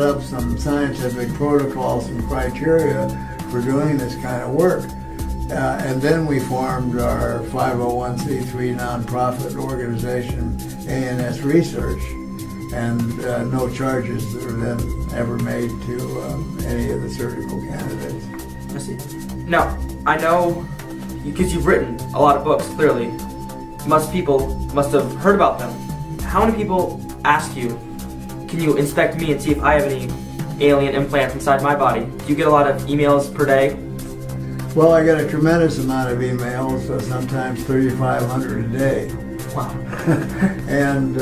up some scientific protocols and criteria for doing this kind of work. And then we formed our 501c3 nonprofit organization, ANS Research, and no charges were then ever made to any of the surgical candidates. I see. Now, I know, because you've written a lot of books, clearly, people must have heard about them. How many people ask you, can you inspect me and see if I have any alien implants inside my body? Do you get a lot of emails per day? Well, I get a tremendous amount of emails, sometimes 3,500 a day. Wow. And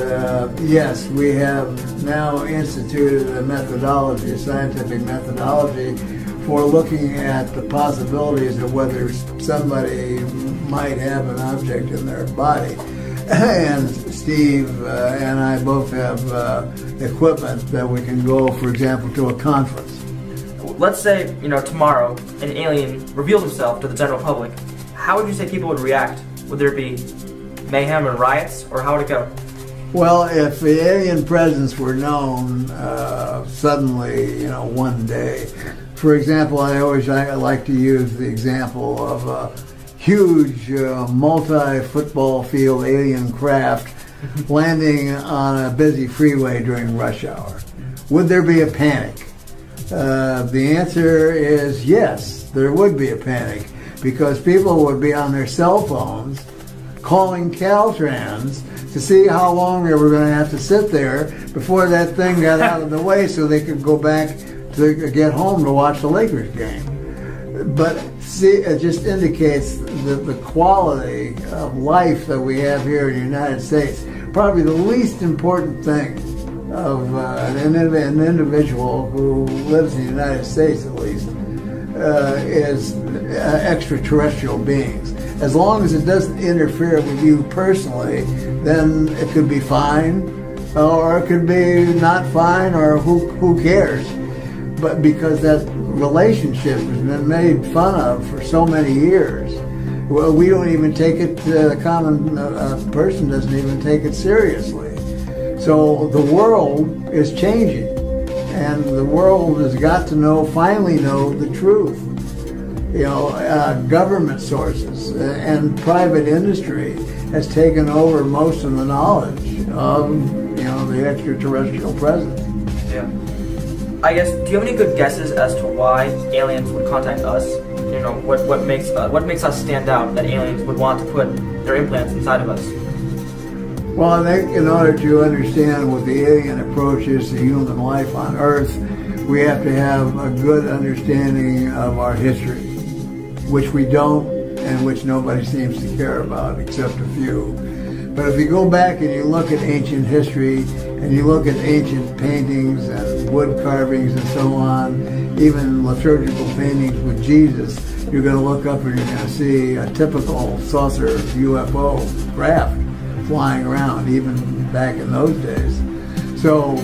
yes, we have now instituted a methodology, a scientific methodology, for looking at the possibilities of whether somebody might have an object in their body. And Steve and I both have equipment that we can go, for example, to a conference. Let's say, tomorrow an alien reveals himself to the general public. How would you say people would react? Would there be mayhem and riots, or how would it go? Well, if the alien presence were known suddenly, one day, for example, I like to use the example of a huge multi-football field alien craft landing on a busy freeway during rush hour. Would there be a panic? The answer is yes, there would be a panic, because people would be on their cell phones calling Caltrans to see how long they were going to have to sit there before that thing got out of the way so they could go back to get home to watch the Lakers game. But see, it just indicates the quality of life that we have here in the United States. Probably the least important thing of an individual who lives in the United States, at least, is extraterrestrial beings. As long as it doesn't interfere with you personally, then it could be fine, or it could be not fine, or who cares? But because that relationship has been made fun of for so many years, well, we don't even take it, the common person doesn't even take it seriously. So the world is changing, and the world has got to finally know the truth. Government sources and private industry has taken over most of the knowledge of, the extraterrestrial presence. Yeah. I guess, do you have any good guesses as to why aliens would contact us? What makes us stand out that aliens would want to put their implants inside of us? Well, I think in order to understand what the alien approach is to human life on Earth, we have to have a good understanding of our history, which we don't, and which nobody seems to care about except a few. But if you go back and you look at ancient history, and you look at ancient paintings and wood carvings and so on, even liturgical paintings with Jesus, you're going to look up and you're going to see a typical saucer UFO craft flying around, even back in those days. So,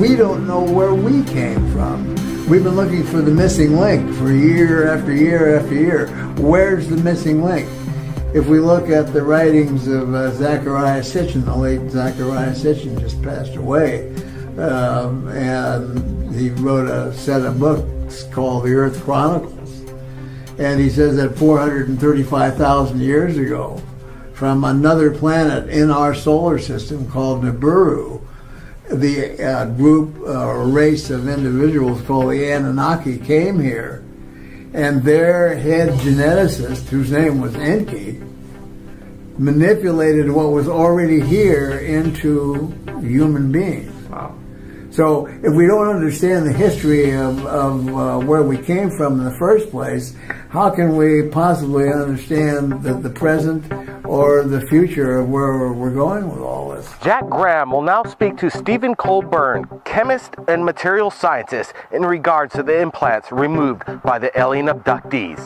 we don't know where we came from. We've been looking for the missing link for year after year after year. Where's the missing link? If we look at the writings of Zecharia Sitchin, the late Zecharia Sitchin just passed away, and he wrote a set of books called The Earth Chronicles. And he says that 435,000 years ago, from another planet in our solar system called Nibiru, the group or race of individuals called the Anunnaki came here, and their head geneticist, whose name was Enki, manipulated what was already here into human beings. Wow. So if we don't understand the history of where we came from in the first place, how can we possibly understand the present or the future of where we're going with all this? Jack Graham will now speak to Stephen Colburn, chemist and material scientist, in regards to the implants removed by the alien abductees.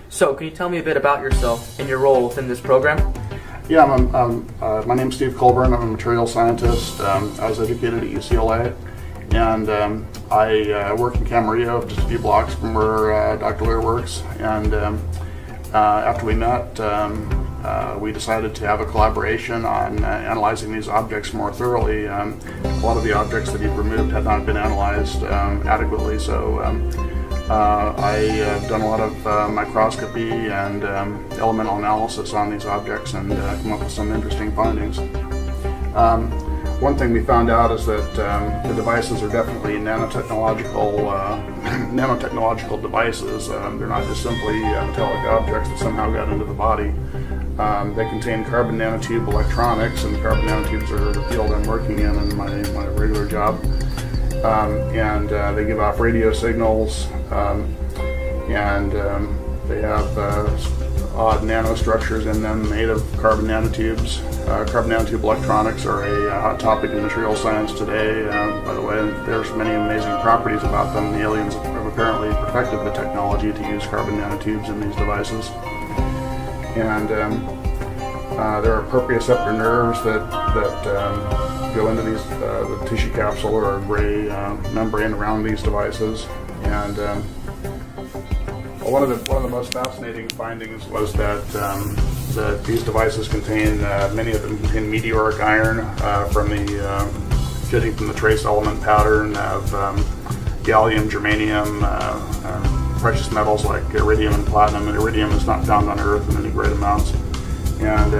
So, can you tell me a bit about yourself and your role within this program? Yeah, my name's Steve Colburn. I'm a material scientist. I was educated at UCLA, and I work in Camarillo, just a few blocks from where Dr. Lear works. And after we met, we decided to have a collaboration on analyzing these objects more thoroughly. A lot of the objects that he'd removed had not been analyzed adequately, so I've done a lot of microscopy and elemental analysis on these objects and come up with some interesting findings. One thing we found out is that the devices are definitely nanotechnological devices. They're not just simply metallic objects that somehow got into the body. They contain carbon nanotube electronics, and carbon nanotubes are the field I'm working in my regular job. And they give off radio signals, and they have odd nanostructures in them made of carbon nanotubes. Carbon nanotube electronics are a hot topic in material science today. By the way, there's many amazing properties about them. The aliens have apparently perfected the technology to use carbon nanotubes in these devices. And there are proprioceptor nerves that go into these the tissue capsule or gray membrane around these devices. And one of the most fascinating findings was that these devices contain many of them contain meteoric iron judging from the trace element pattern of gallium, germanium, precious metals like iridium and platinum. And iridium is not found on Earth in any great amounts. And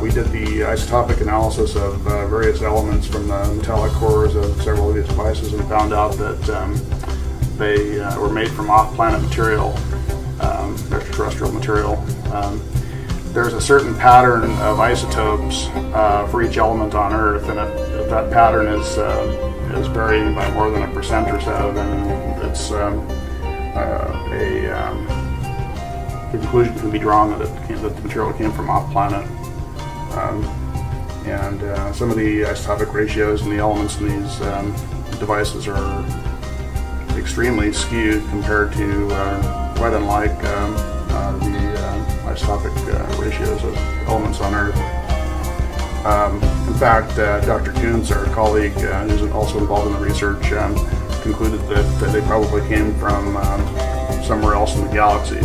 we did the isotopic analysis of various elements from the metallic cores of several of these devices and found out that they were made from off-planet material, extraterrestrial material. There's a certain pattern of isotopes for each element on Earth, and if that pattern is varying by more than 1% or so, then it's the conclusion can be drawn that the material came from off-planet. And some of the isotopic ratios and the elements in these devices are extremely skewed compared to quite unlike the isotopic ratios of elements on Earth. In fact, Dr. Kuntz, our colleague who's also involved in the research, concluded that they probably came from somewhere else in the galaxy.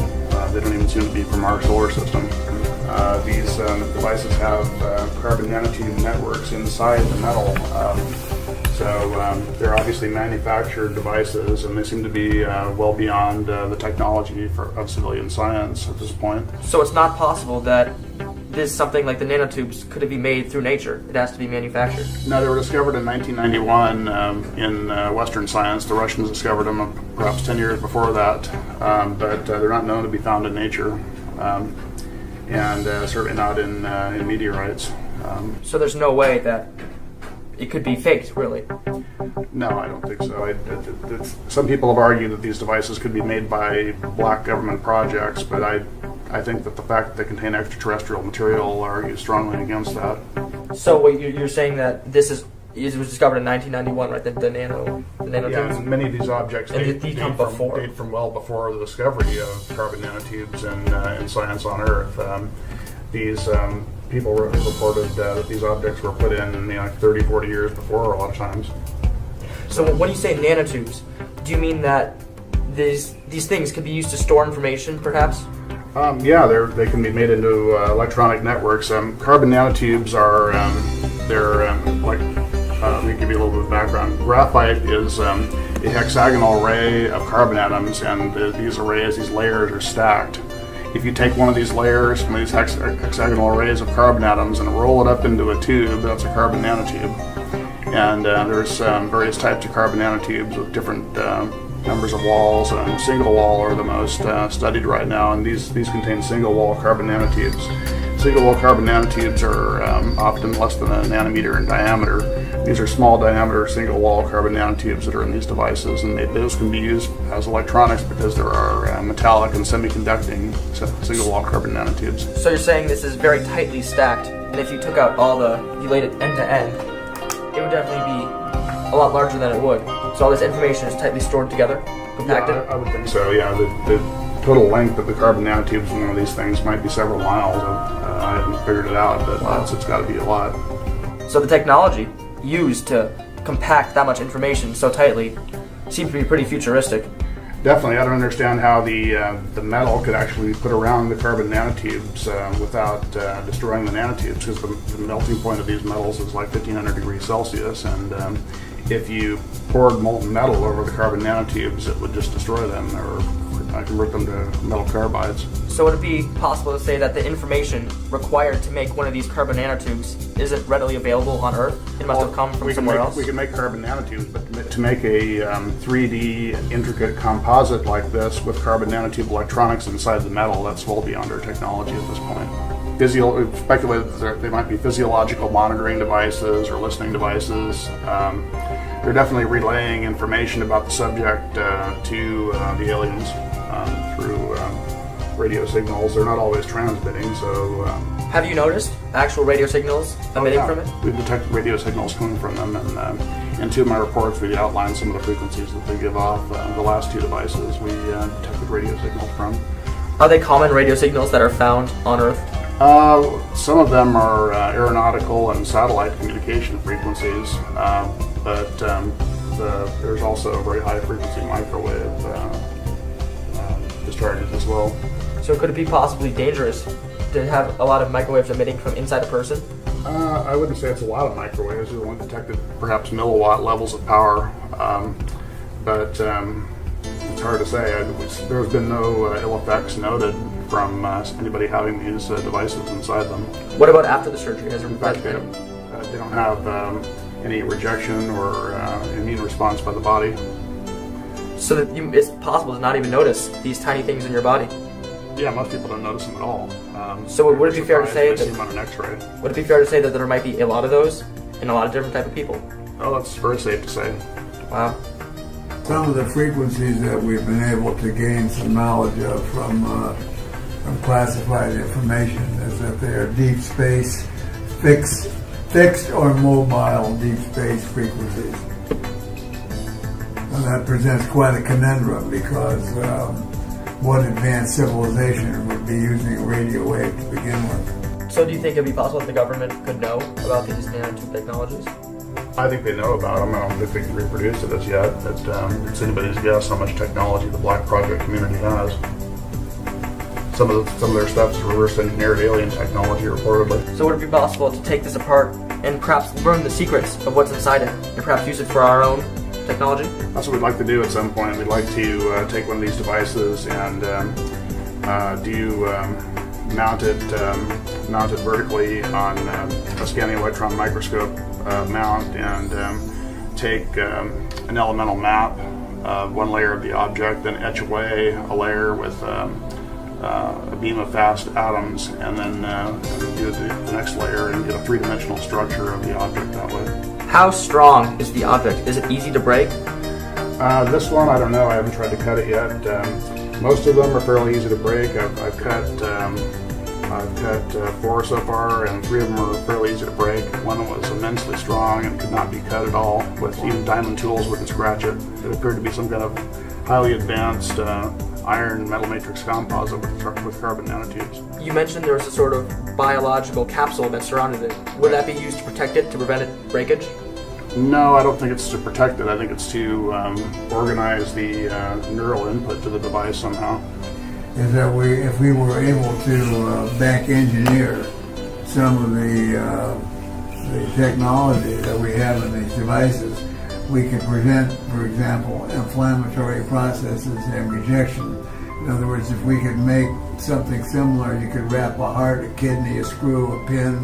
They don't even seem to be from our solar system. These devices have carbon nanotube networks inside the metal. So they're obviously manufactured devices, and they seem to be well beyond the technology of civilian science at this point. So it's not possible that something like the nanotubes could be made through nature. It has to be manufactured. No, they were discovered in 1991 in Western science. The Russians discovered them perhaps 10 years before that, but they're not known to be found in nature, and certainly not in meteorites. So there's no way that it could be faked, really? No, I don't think so. Some people have argued that these devices could be made by black government projects, but I think that the fact that they contain extraterrestrial material argues strongly against that. So what you're saying that it was discovered in 1991, right? The nanotubes? Yeah, and many of these objects date from well before the discovery of carbon nanotubes in science on Earth. These people reported that these objects were put in 30, 40 years before a lot of times. So when you say nanotubes, do you mean that these things can be used to store information, perhaps? Yeah, they can be made into electronic networks. Carbon nanotubes are let me give you a little bit of background. Graphite is a hexagonal array of carbon atoms, and these layers are stacked. If you take one of these layers from these hexagonal arrays of carbon atoms and roll it up into a tube, that's a carbon nanotube. And there's various types of carbon nanotubes with different numbers of walls. Single wall are the most studied right now, and these contain single wall carbon nanotubes. Single wall carbon nanotubes are often less than a nanometer in diameter. These are small diameter single wall carbon nanotubes that are in these devices, and those can be used as electronics because there are metallic and semiconducting single wall carbon nanotubes. So you're saying this is very tightly stacked, and if you took out you laid it end to end, it would definitely be a lot larger than it would. So all this information is tightly stored together, compacted? Yeah, I would think so, yeah. The total length of the carbon nanotubes in one of these things might be several miles. I haven't figured it out, but it's got to be a lot. So the technology used to compact that much information so tightly seems to be pretty futuristic. Definitely, I don't understand how the metal could actually be put around the carbon nanotubes without destroying the nanotubes, because the melting point of these metals is like 1500 degrees Celsius, and if you poured molten metal over the carbon nanotubes, it would just destroy them or convert them to metal carbides. So would it be possible to say that the information required to make one of these carbon nanotubes isn't readily available on Earth? It must have come from somewhere else? We can make carbon nanotubes, but to make a 3D intricate composite like this with carbon nanotube electronics inside the metal, that's well beyond our technology at this point. We've speculated that they might be physiological monitoring devices or listening devices. They're definitely relaying information about the subject to the aliens through radio signals. They're not always transmitting, so... Have you noticed actual radio signals emitting from it? We've detected radio signals coming from them, and in two of my reports we outlined some of the frequencies that they give off. The last two devices we detected radio signals from. Are they common radio signals that are found on Earth? Some of them are aeronautical and satellite communication frequencies, but there's also very high frequency microwave discharges as well. So could it be possibly dangerous to have a lot of microwaves emitting from inside a person? I wouldn't say it's a lot of microwaves. We've only detected perhaps milliwatt levels of power, but it's hard to say. There's been no ill effects noted from anybody having these devices inside them. What about after the surgery? Has there In fact, they don't have any rejection or immune response by the body. So that it's possible to not even notice these tiny things in your body? Yeah, most people don't notice them at all. So would it be fair to say that... see them on an X-ray. Would it be fair to say that there might be a lot of those in a lot of different type of people? Oh, that's very safe to say. Wow. Some of the frequencies that we've been able to gain some knowledge of from classified information is that they are deep space, fixed or mobile deep space frequencies. And that presents quite a conundrum because what advanced civilization would be using a radio wave to begin with? So do you think it'd be possible that the government could know about these nanotube technologies? I think they know about them. I don't think they can reproduce it as yet. It's anybody's guess how much technology the Black Project community has. Some of their stuff is reverse engineered alien technology, reportedly. So would it be possible to take this apart and perhaps learn the secrets of what's inside it and perhaps use it for our own technology? That's what we'd like to do at some point. We'd like to take one of these devices and mount it vertically on a scanning electron microscope mount and take an elemental map, one layer of the object, then etch away a layer with a beam of fast atoms, and then do the next layer and get a three-dimensional structure of the object that way. How strong is the object? Is it easy to break? This one, I don't know. I haven't tried to cut it yet. Most of them are fairly easy to break. I've cut 4 so far, and 3 of them are fairly easy to break. One was immensely strong and could not be cut at all. With even diamond tools wouldn't scratch it. It appeared to be some kind of highly advanced iron metal matrix composite with carbon nanotubes. You mentioned there was a sort of biological capsule that surrounded it. Would that be used to protect it, to prevent it breakage? No, I don't think it's to protect it. I think it's to organize the neural input to the device somehow. Is that if we were able to back engineer some of the technology that we have in these devices, we can prevent, for example, inflammatory processes and rejection. In other words, if we could make something similar, you could wrap a heart, a kidney, a screw, a pin,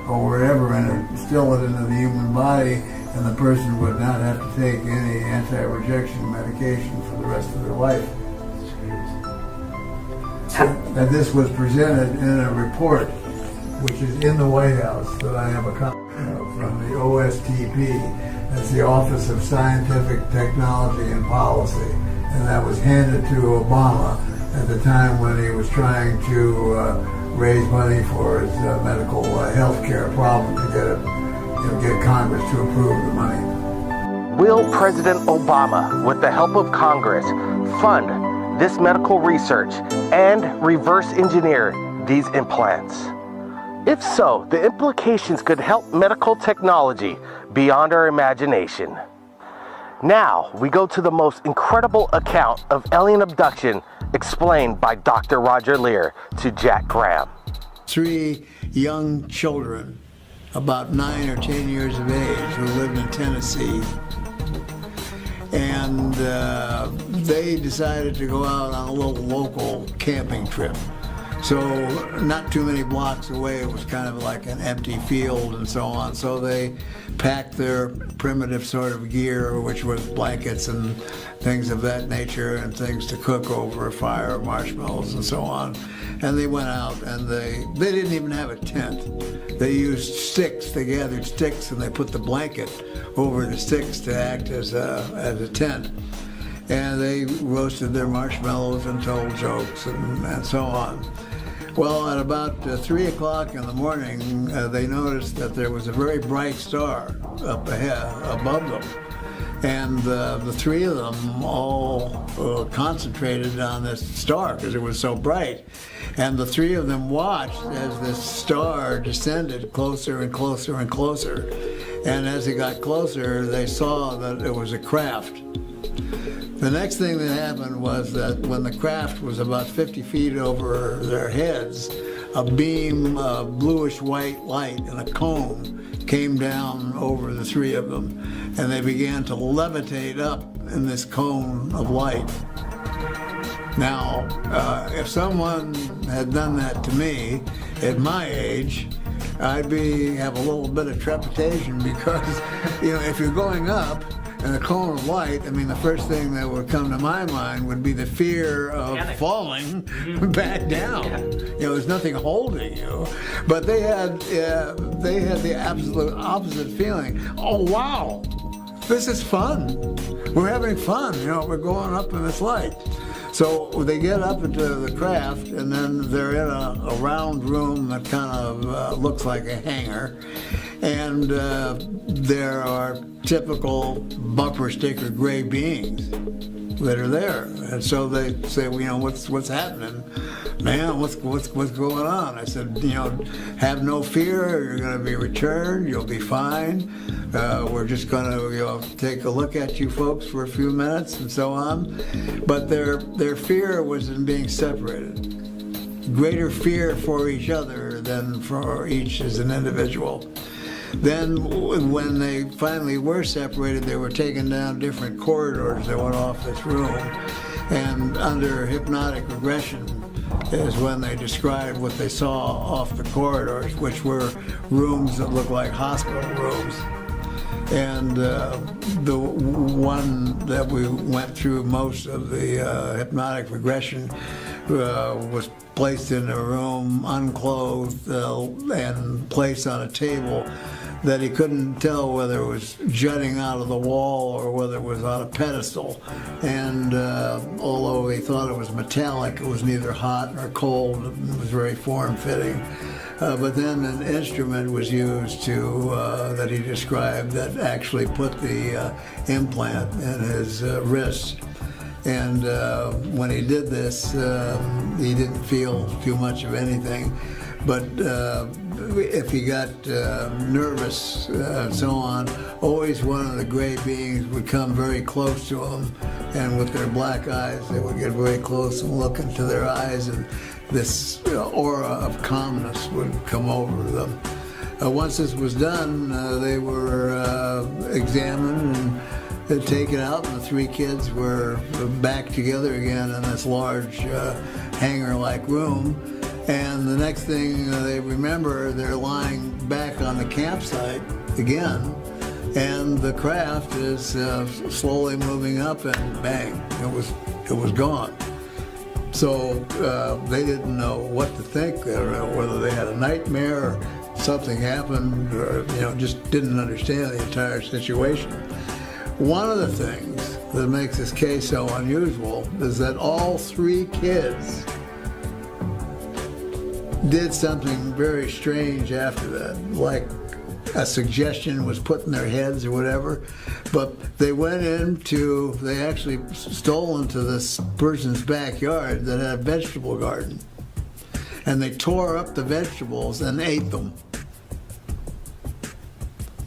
or wherever, and instill it into the human body, and the person would not have to take any anti-rejection medication for the rest of their life. And this was presented in a report, which is in the White House, that I have a copy of from the OSTP. That's the Office of Scientific Technology and Policy, and that was handed to Obama at the time when he was trying to raise money for his medical health care problem to get Congress to approve the money. Will President Obama, with the help of Congress, fund this medical research and reverse engineer these implants? If so, the implications could help medical technology beyond our imagination. Now, we go to the most incredible account of alien abduction explained by Dr. Roger Lear to Jack Graham. 3 young children, about 9 or 10 years of age, who lived in Tennessee. And they decided to go out on a little local camping trip. So not too many blocks away, it was kind of like an empty field and so on. So they packed their primitive sort of gear, which was blankets and things of that nature and things to cook over a fire, marshmallows and so on. And they went out and they didn't even have a tent. They used sticks, they gathered sticks and they put the blanket over the sticks to act as a tent. And they roasted their marshmallows and told jokes and so on. Well, at about 3 o'clock in the morning, they noticed that there was a very bright star up ahead, above them. And the 3 of them all concentrated on this star because it was so bright. And the 3 of them watched as this star descended closer and closer and closer. And as it got closer, they saw that it was a craft. The next thing that happened was that when the craft was about 50 feet over their heads, a beam of bluish-white light in a cone came down over the 3 of them, and they began to levitate up in this cone of light. Now, if someone had done that to me at my age, I'd have a little bit of trepidation because, if you're going up, and a cone of light, the first thing that would come to my mind would be the fear of falling back down. There's nothing holding you. But they had the absolute opposite feeling. Oh, wow, this is fun. We're having fun. We're going up in this light. So they get up into the craft, and then they're in a round room that kind of looks like a hangar. And there are typical bumper sticker gray beings that are there. And so they say, what's happening? Man, what's going on? I said, have no fear. You're going to be returned. You'll be fine. We're just going to take a look at you folks for a few minutes and so on. But their fear was in being separated. Greater fear for each other than for each as an individual. Then when they finally were separated, they were taken down different corridors that went off this room. And under hypnotic regression is when they described what they saw off the corridors, which were rooms that looked like hospital rooms. And the one that we went through most of the hypnotic regression was placed in a room, unclothed, and placed on a table that he couldn't tell whether it was jutting out of the wall or whether it was on a pedestal. And although he thought it was metallic, it was neither hot nor cold. It was very form-fitting. But then an instrument was used that he described that actually put the implant in his wrist. And when he did this, he didn't feel too much of anything. But if he got nervous and so on, always one of the gray beings would come very close to him, and with their black eyes, they would get very close and look into their eyes, and this aura of calmness would come over them. Once this was done, they were examined and taken out, and the 3 kids were back together again in this large hangar-like room. And the next thing they remember, they're lying back on the campsite again, and the craft is slowly moving up, and bang, it was gone. So they didn't know what to think, whether they had a nightmare or something happened, or just didn't understand the entire situation. One of the things that makes this case so unusual is that all 3 kids did something very strange after that, like a suggestion was put in their heads or whatever, but they actually stole into this person's backyard that had a vegetable garden, and they tore up the vegetables and ate them.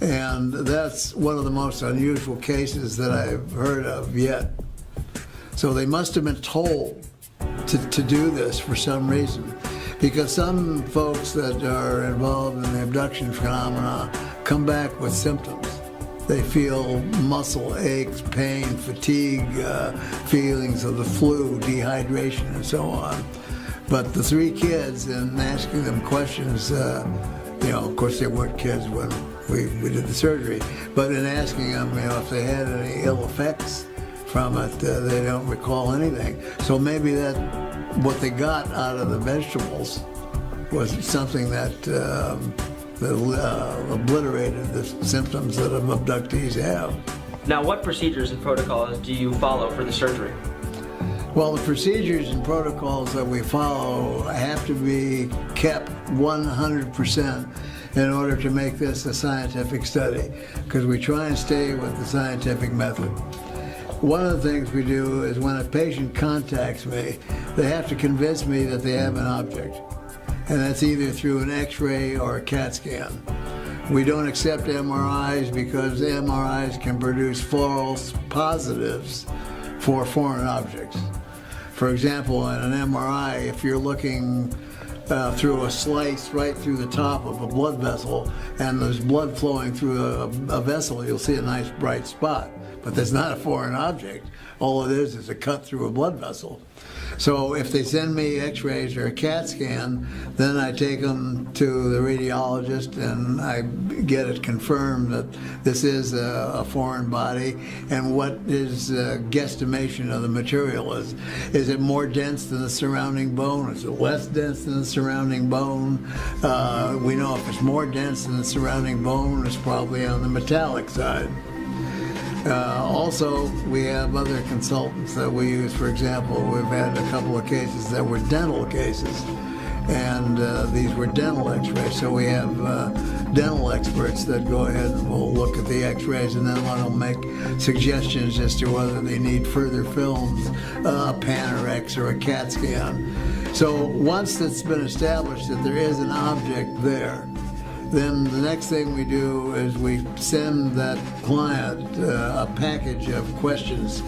And that's one of the most unusual cases that I've heard of yet. So they must have been told to do this for some reason, because some folks that are involved in the abduction phenomena come back with symptoms. They feel muscle aches, pain, fatigue, feelings of the flu, dehydration, and so on. But the 3 kids, in asking them questions, of course they weren't kids when we did the surgery, but in asking them, if they had any ill effects from it, they don't recall anything. So maybe that what they got out of the vegetables was something that obliterated the symptoms that abductees have. Now, what procedures and protocols do you follow for the surgery? Well, the procedures and protocols that we follow have to be kept 100% in order to make this a scientific study, because we try and stay with the scientific method. One of the things we do is when a patient contacts me, they have to convince me that they have an object. And that's either through an X-ray or a CAT scan. We don't accept MRIs because MRIs can produce false positives for foreign objects. For example, in an MRI, if you're looking through a slice right through the top of a blood vessel and there's blood flowing through a vessel, you'll see a nice bright spot. But that's not a foreign object. All it is a cut through a blood vessel. So if they send me X-rays or a CAT scan, then I take them to the radiologist and I get it confirmed that this is a foreign body, and what his guesstimation of the material is. Is it more dense than the surrounding bone? Is it less dense than the surrounding bone? We know if it's more dense than the surrounding bone, it's probably on the metallic side. Also, we have other consultants that we use. For example, we've had a couple of cases that were dental cases, and these were dental x-rays. So we have dental experts that go ahead and will look at the x-rays, and then they'll make suggestions as to whether they need further films, a Panorex or a CAT scan. So once it's been established that there is an object there, then the next thing we do is we send that client a package of questions,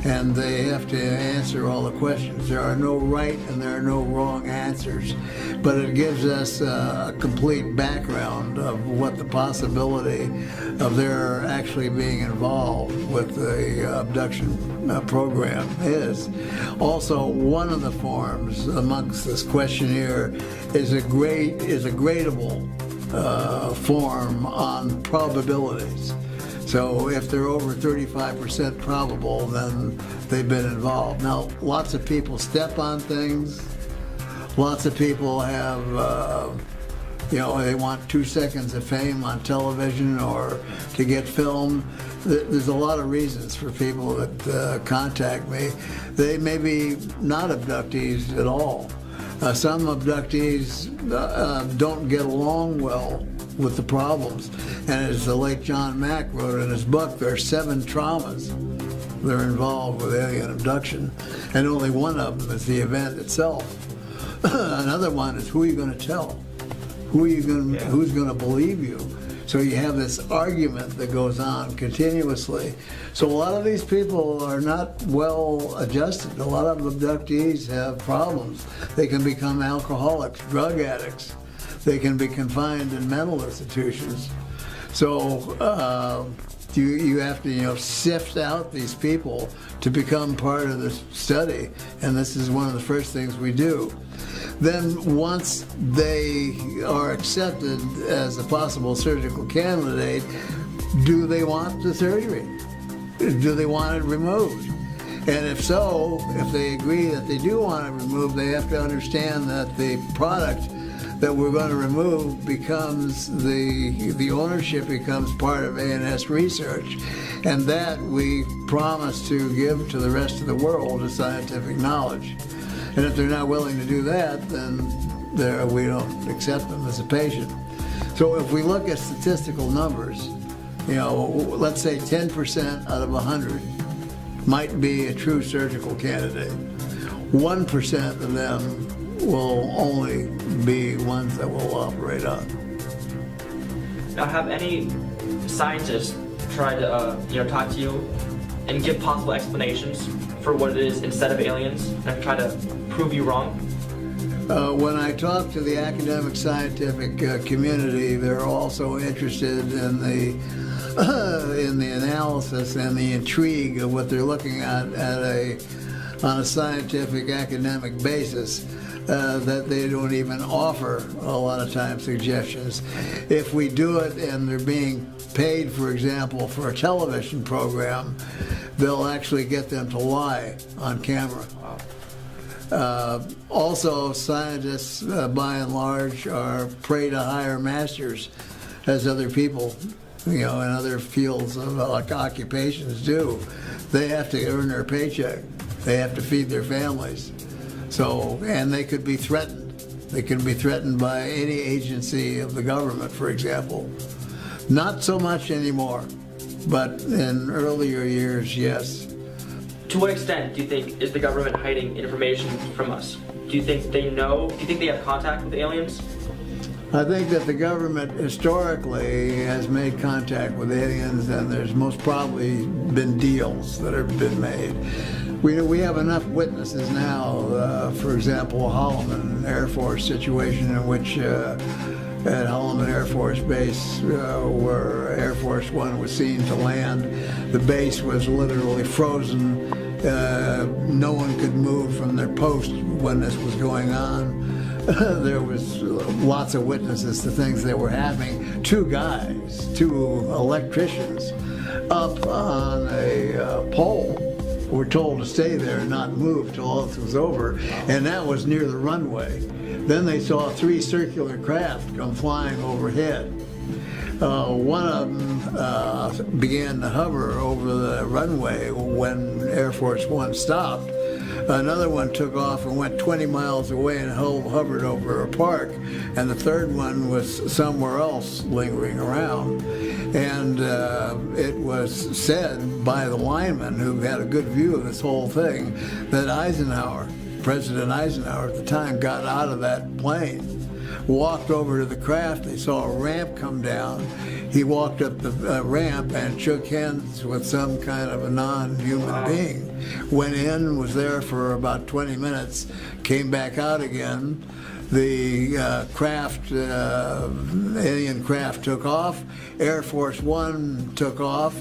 and they have to answer all the questions. There are no right and there are no wrong answers, but it gives us a complete background of what the possibility of their actually being involved with the abduction program is. Also, one of the forms amongst this questionnaire is a gradable form on probabilities. So if they're over 35% probable, then they've been involved. Now, lots of people step on things. Lots of people have, they want 2 seconds of fame on television or to get filmed. There's a lot of reasons for people that contact me. They may be not abductees at all. Some abductees don't get along well with the problems. And as the late John Mack wrote in his book, there are 7 traumas that are involved with alien abduction, and only one of them is the event itself. Another one is who are you going to tell? Who's going to believe you? So you have this argument that goes on continuously. So a lot of these people are not well adjusted. A lot of abductees have problems. They can become alcoholics, drug addicts. They can be confined in mental institutions. So you have to sift out these people to become part of this study, and this is one of the first things we do. Then once they are accepted as a possible surgical candidate, do they want the surgery? Do they want it removed? And if so, if they agree that they do want it removed, they have to understand that the product that we're going to remove becomes the ownership becomes part of ANS research, and that we promise to give to the rest of the world as scientific knowledge. And if they're not willing to do that, then we don't accept them as a patient. So if we look at statistical numbers, let's say 10% out of 100 might be a true surgical candidate. 1% of them will only be ones that we'll operate on. Now, have any scientists try to, talk to you and give possible explanations for what it is instead of aliens and try to prove you wrong? When I talk to the academic scientific community, they're also interested in the analysis and the intrigue of what they're looking at on a scientific academic basis. That they don't even offer a lot of times suggestions. If we do it and they're being paid, for example, for a television program, they'll actually get them to lie on camera. Also, scientists, by and large, are prey to higher masters, as other people, in other fields of occupations do. They have to earn their paycheck. They have to feed their families. So, and they could be threatened. They can be threatened by any agency of the government, for example. Not so much anymore, but in earlier years, yes. To what extent do you think is the government hiding information from us? Do you think they know? Do you think they have contact with aliens? I think that the government historically has made contact with aliens, and there's most probably been deals that have been made. We have enough witnesses now, for example, Holloman Air Force situation in which at Holloman Air Force Base where Air Force One was seen to land, the base was literally frozen. No one could move from their post when this was going on. There was lots of witnesses to things that were happening. Two electricians up on a pole were told to stay there and not move till all this was over, and that was near the runway. Then they saw 3 circular craft come flying overhead. One of them began to hover over the runway when Air Force One stopped. Another one took off and went 20 miles away and hovered over a park. And the third one was somewhere else lingering around. And it was said by the lineman who had a good view of this whole thing that President Eisenhower at the time, got out of that plane, walked over to the craft. They saw a ramp come down. He walked up the ramp and shook hands with some kind of a non-human being. Went in, was there for about 20 minutes, came back out again. The alien craft took off. Air Force One took off.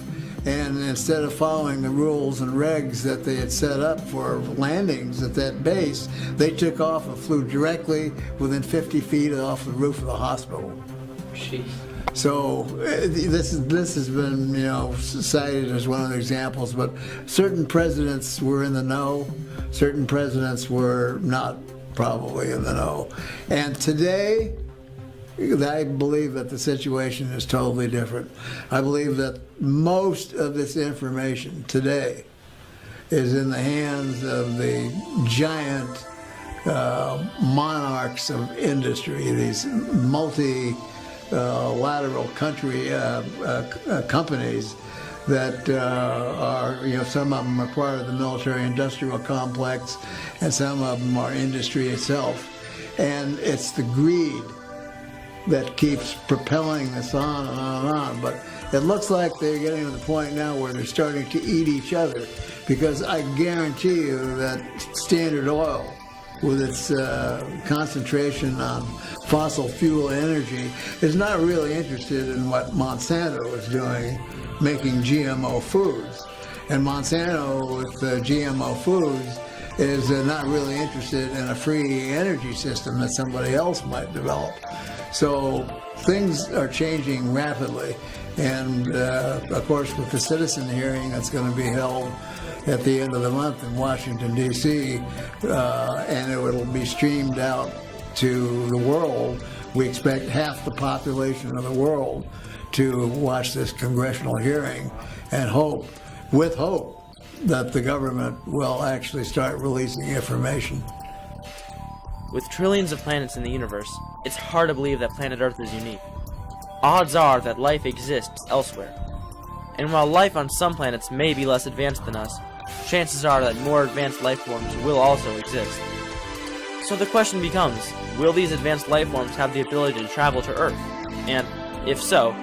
And instead of following the rules and regs that they had set up for landings at that base, they took off and flew directly within 50 feet off the roof of the hospital. Jeez. So this has been, cited as one of the examples, but certain presidents were in the know, certain presidents were not probably in the know. And today, I believe that the situation is totally different. I believe that most of this information today is in the hands of the giant monarchs of industry, these multilateral companies that are, some of them are part of the military-industrial complex, and some of them are industry itself. And it's the greed that keeps propelling this on and on and on. But it looks like they're getting to the point now where they're starting to eat each other, because I guarantee you that Standard Oil, with its concentration on fossil fuel energy, is not really interested in what Monsanto is doing, making GMO foods. And Monsanto with GMO foods is not really interested in a free energy system that somebody else might develop. So things are changing rapidly. And of course, with the citizen hearing that's going to be held at the end of the month in Washington, D.C., and it will be streamed out to the world. We expect half the population of the world to watch this congressional hearing, and hope that the government will actually start releasing information. With trillions of planets in the universe, it's hard to believe that planet Earth is unique. Odds are that life exists elsewhere. And while life on some planets may be less advanced than us, chances are that more advanced life forms will also exist. So the question becomes, will these advanced life forms have the ability to travel to Earth? And, if so,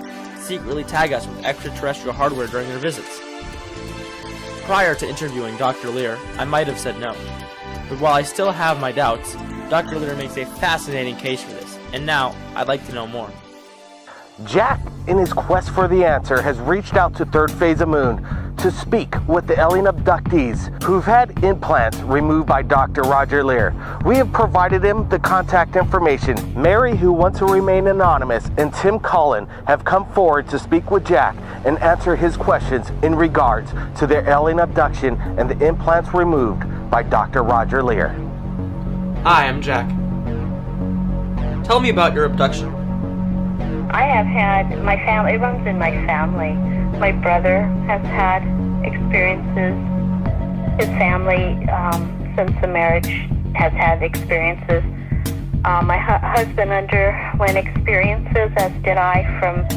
secretly tag us with extraterrestrial hardware during their visits. Prior to interviewing Dr. Lear, I might have said no. But while I still have my doubts, Dr. Lear makes a fascinating case for this, and now I'd like to know more. Jack, in his quest for the answer, has reached out to Third Phase of Moon to speak with the alien abductees who've had implants removed by Dr. Roger Lear. We have provided him the contact information. Mary, who wants to remain anonymous, and Tim Cullen have come forward to speak with Jack and answer his questions in regards to their alien abduction and the implants removed by Dr. Roger Lear. Hi, I'm Jack. Tell me about your abduction. I have had, my family, it runs in my family. My brother has had experiences. His family, since the marriage, has had experiences. My husband underwent experiences, as did I, from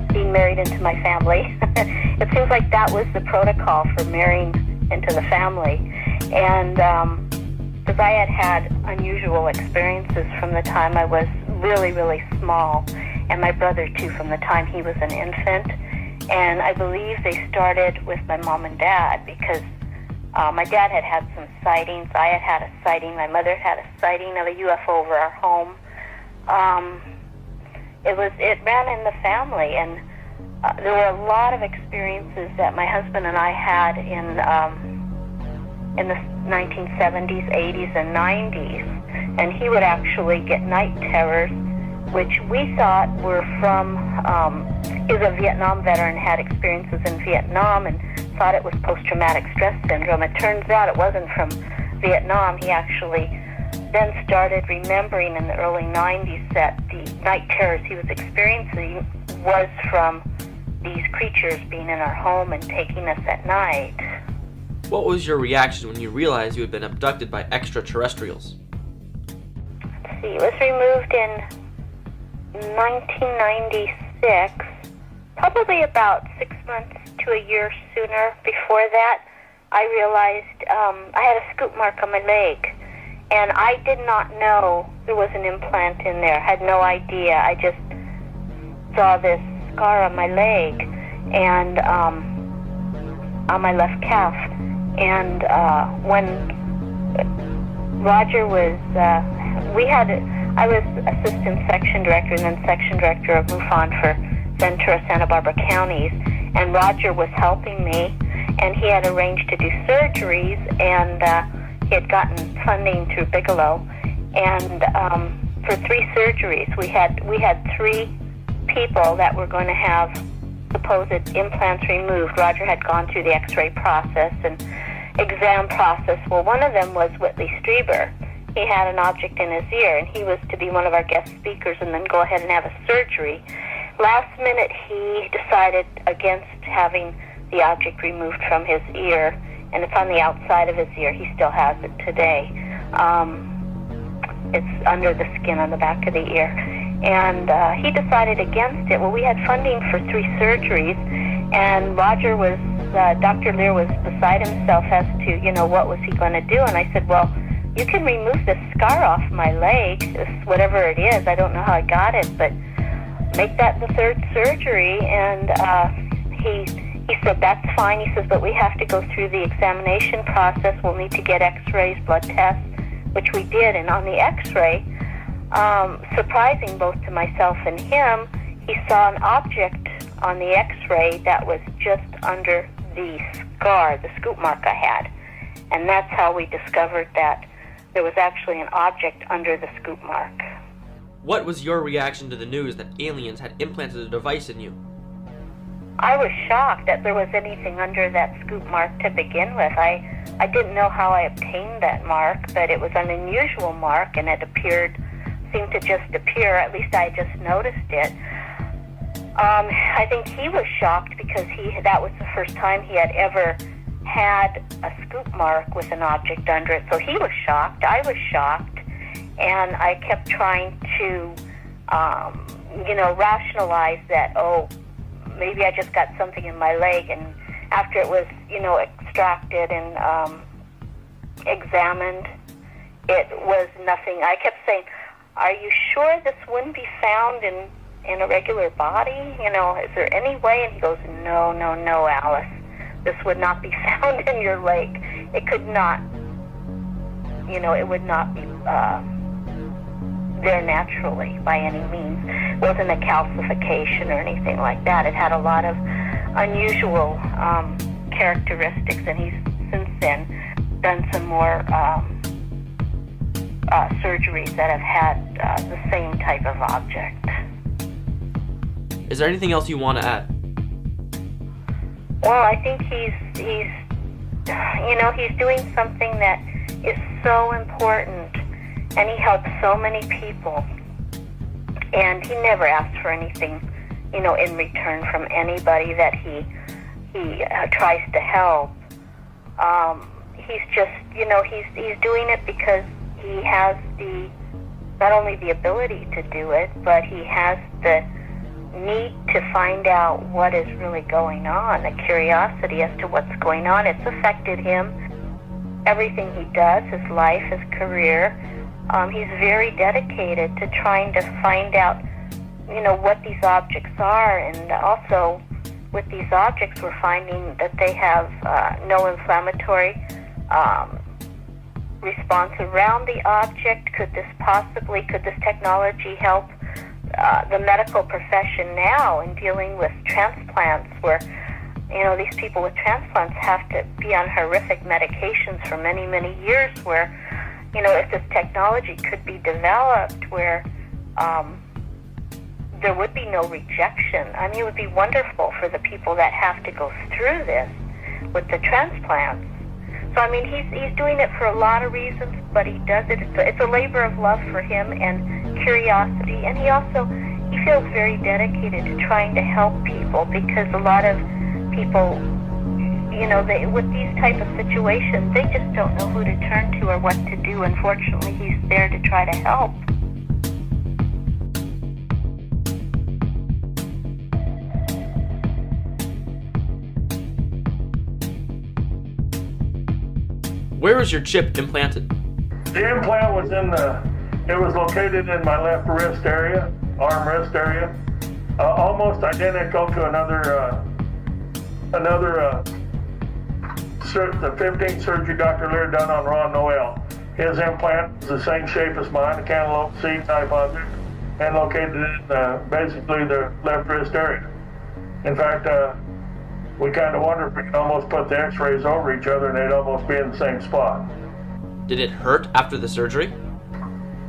being married into my family. It seems like that was the protocol for marrying into the family. And because I had unusual experiences from the time I was really, really small, and my brother too from the time he was an infant. And I believe they started with my mom and dad because my dad had had some sightings. I had had a sighting. My mother had a sighting of a UFO over our home. It ran in the family, and there were a lot of experiences that my husband and I had in the 1970s, 80s, and 90s. And he would actually get night terrors, which we thought were from, he was a Vietnam veteran, had experiences in Vietnam, and thought it was post-traumatic stress syndrome. It turns out it wasn't from Vietnam. He actually then started remembering in the early 90s that the night terrors he was experiencing was from these creatures being in our home and taking us at night. What was your reaction when you realized you had been abducted by extraterrestrials? Let's see, it was removed in 1996, probably about 6 months to a year sooner. Before that, I realized I had a scoop mark on my leg, and I did not know there was an implant in there. I had no idea. I just saw this scar on my leg and on my left calf. And when Roger was, I was assistant section director and then section director of MUFON for Ventura, Santa Barbara counties, and Roger was helping me, and he had arranged to do surgeries, and he had gotten funding through Bigelow, and for 3 surgeries, we had 3 people that were going to have supposed implants removed. Roger had gone through the x-ray process and exam process. Well, one of them was Whitley Strieber. He had an object in his ear, and he was to be one of our guest speakers and then go ahead and have a surgery. Last minute, he decided against having the object removed from his ear, and it's on the outside of his ear. He still has it today. It's under the skin on the back of the ear. And he decided against it. Well, we had funding for 3 surgeries, and Roger was, Dr. Lear was beside himself as to, what was he going to do? And I said, well, you can remove this scar off my leg, whatever it is. I don't know how I got it, but make that the 3rd surgery. And he said, that's fine. He says, but we have to go through the examination process. We'll need to get x-rays, blood tests, which we did. And on the x-ray, surprising both to myself and him, he saw an object on the x-ray that was just under the scar, the scoop mark I had. And that's how we discovered that there was actually an object under the scoop mark. What was your reaction to the news that aliens had implanted a device in you? I was shocked that there was anything under that scoop mark to begin with. I didn't know how I obtained that mark, but it was an unusual mark, and it seemed to just appear. At least I just noticed it. I think he was shocked because that was the first time he had ever had a scoop mark with an object under it. So he was shocked. I was shocked. And I kept trying to, rationalize that, maybe I just got something in my leg. And after it was, extracted and examined, it was nothing. I kept saying, are you sure this wouldn't be found in in a regular body? You know, is there any way? And he goes, no, no, no, Alice. This would not be found in your lake. It could not, you know, it would not be there naturally by any means. It wasn't a calcification or anything like that. It had a lot of unusual characteristics, and he's since then done some more surgeries that have had the same type of object. Is there anything else you want to add? Well, I think he's doing something that is so important, and he helps so many people, and he never asks for anything, you know, in return from anybody that he tries to help. He's just, you know, he's doing it because he has not only the ability to do it, but he has the need to find out what is really going on, a curiosity as to what's going on. It's affected him. Everything he does, his life, his career, he's very dedicated to trying to find out, you know, what these objects are. And also, with these objects, we're finding that they have no inflammatory response around the object. Could this technology help the medical profession now in dealing with transplants, where, you know, these people with transplants have to be on horrific medications for many, many years, where, you know, if this technology could be developed where there would be no rejection. I mean, it would be wonderful for the people that have to go through this with the transplants. So, I mean, he's doing it for a lot of reasons, but he does it. It's a labor of love for him and curiosity, and he feels very dedicated to trying to help people, because a lot of people, you know, with these type of situations, they just don't know who to turn to or what to do. Unfortunately, he's there to try to help. Where is your chip implanted? The implant was it was located in my left wrist area, arm wrist area, almost identical to the 15th surgery Dr. Lear done on Ron Noel. His implant is the same shape as mine, a cantaloupe seed type object, and located in basically the left wrist area. In fact, we kind of wonder if we could almost put the x-rays over each other and they'd almost be in the same spot. Did it hurt after the surgery?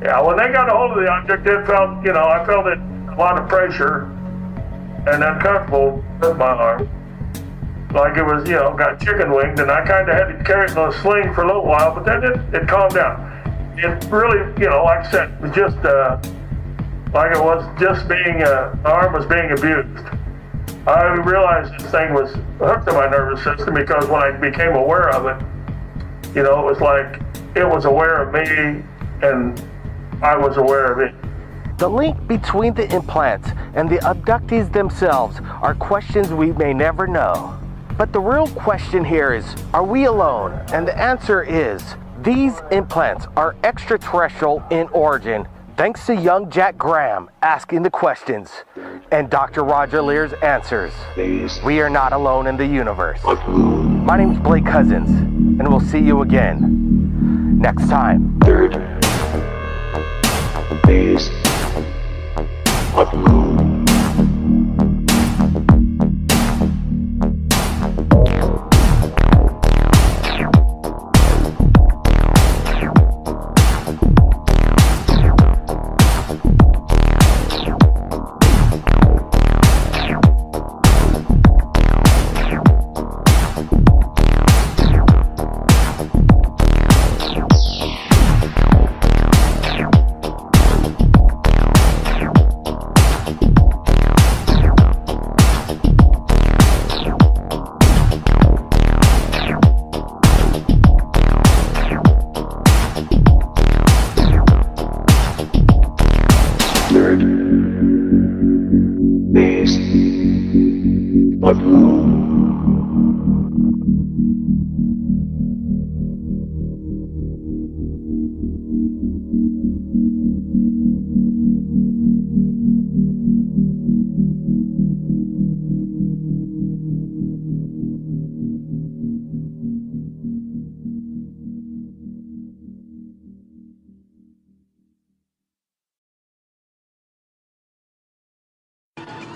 Yeah, when they got a hold of the object, I felt it a lot of pressure and uncomfortable with my arm. Like it was, got chicken winged, and I kind of had to carry it in a sling for a little while, but then it calmed down. It really, like I said, was just like it was just being, the arm was being abused. I realized this thing was hooked to my nervous system, because when I became aware of it, it was like it was aware of me and I was aware of it. The link between the implants and the abductees themselves are questions we may never know. But the real question here is, are we alone? And the answer is, these implants are extraterrestrial in origin, thanks to young Jack Graham asking the questions and Dr. Roger Lear's answers. We are not alone in the universe. My name's Blake Cousins, and we'll see you again next time. Third phase of moon. But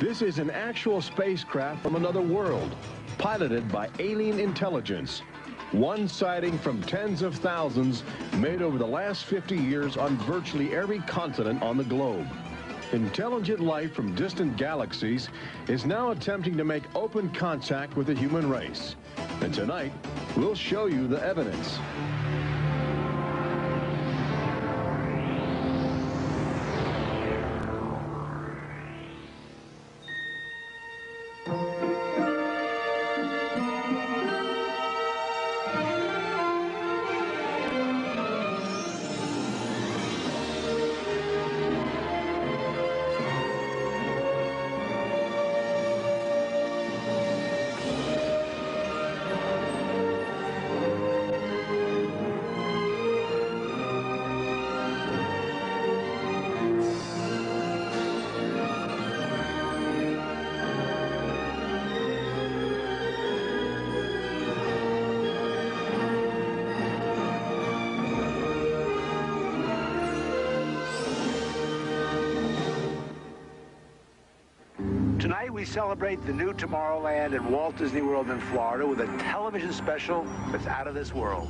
This is an actual spacecraft from another world, piloted by alien intelligence. One sighting from tens of thousands made over the last 50 years on virtually every continent on the globe. Intelligent life from distant galaxies is now attempting to make open contact with the human race. And tonight, we'll show you the evidence. Tonight we celebrate the new Tomorrowland at Walt Disney World in Florida with a television special that's out of this world.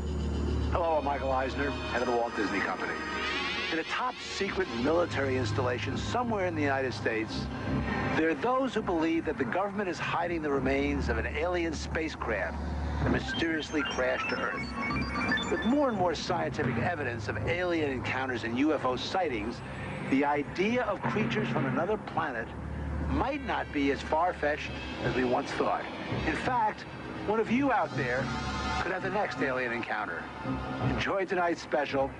Hello, I'm Michael Eisner, head of the Walt Disney Company. In a top secret military installation somewhere in the United States, there are those who believe that the government is hiding the remains of an alien spacecraft that mysteriously crashed to Earth. With more and more scientific evidence of alien encounters and UFO sightings, the idea of creatures from another planet might not be as far-fetched as we once thought. In fact, one of you out there could have the next alien encounter. Enjoy tonight's special.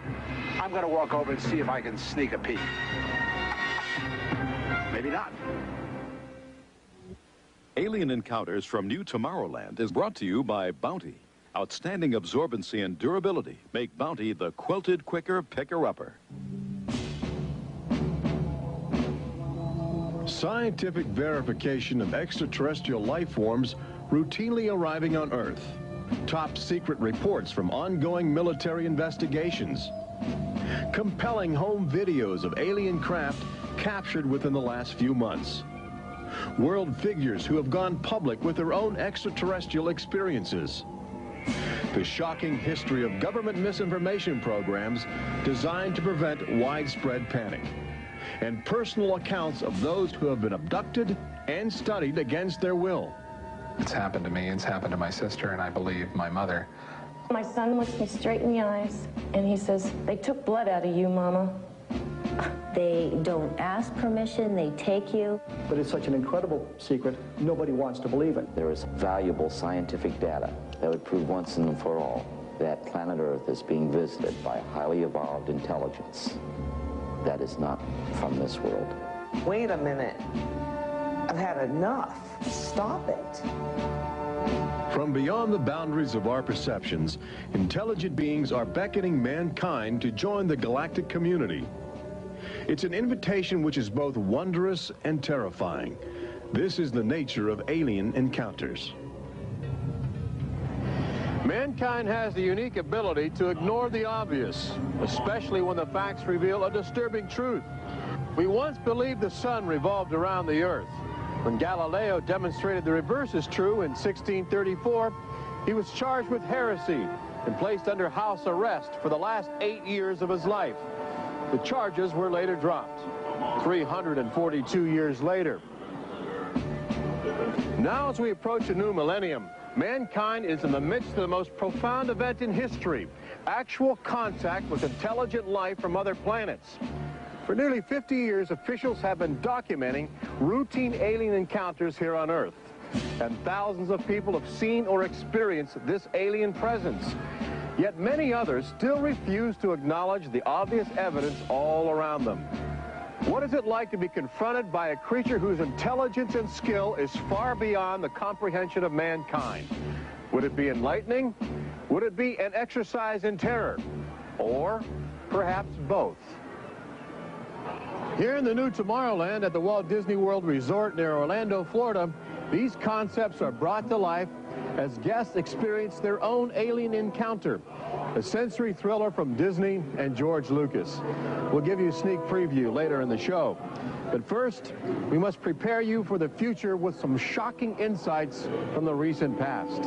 I'm going to walk over and see if I can sneak a peek. Maybe not. Alien Encounters from New Tomorrowland is brought to you by Bounty. Outstanding absorbency and durability make Bounty the quilted quicker picker-upper. Scientific verification of extraterrestrial life forms routinely arriving on Earth. Top secret reports from ongoing military investigations. Compelling home videos of alien craft captured within the last few months. World figures who have gone public with their own extraterrestrial experiences. The shocking history of government misinformation programs designed to prevent widespread panic. And personal accounts of those who have been abducted and studied against their will. It's happened to me, it's happened to my sister, and I believe my mother. My son looks me straight in the eyes, and he says, "They took blood out of you, Mama." They don't ask permission, they take you. But it's such an incredible secret, nobody wants to believe it. There is valuable scientific data that would prove once and for all that planet Earth is being visited by a highly evolved intelligence that is not from this world. Wait a minute. I've had enough. Stop it. From beyond the boundaries of our perceptions, intelligent beings are beckoning mankind to join the galactic community. It's an invitation which is both wondrous and terrifying. This is the nature of alien encounters. Mankind has the unique ability to ignore the obvious, especially when the facts reveal a disturbing truth. We once believed the sun revolved around the earth. When Galileo demonstrated the reverse is true in 1634, he was charged with heresy and placed under house arrest for the last 8 years of his life. The charges were later dropped, 342 years later. Now as we approach a new millennium, mankind is in the midst of the most profound event in history, actual contact with intelligent life from other planets. For nearly 50 years, officials have been documenting routine alien encounters here on Earth. And thousands of people have seen or experienced this alien presence. Yet many others still refuse to acknowledge the obvious evidence all around them. What is it like to be confronted by a creature whose intelligence and skill is far beyond the comprehension of mankind? Would it be enlightening? Would it be an exercise in terror? Or perhaps both? Here in the new Tomorrowland at the Walt Disney World Resort near Orlando, Florida, these concepts are brought to life as guests experience their own alien encounter, a sensory thriller from Disney and George Lucas. We'll give you a sneak preview later in the show. But first, we must prepare you for the future with some shocking insights from the recent past.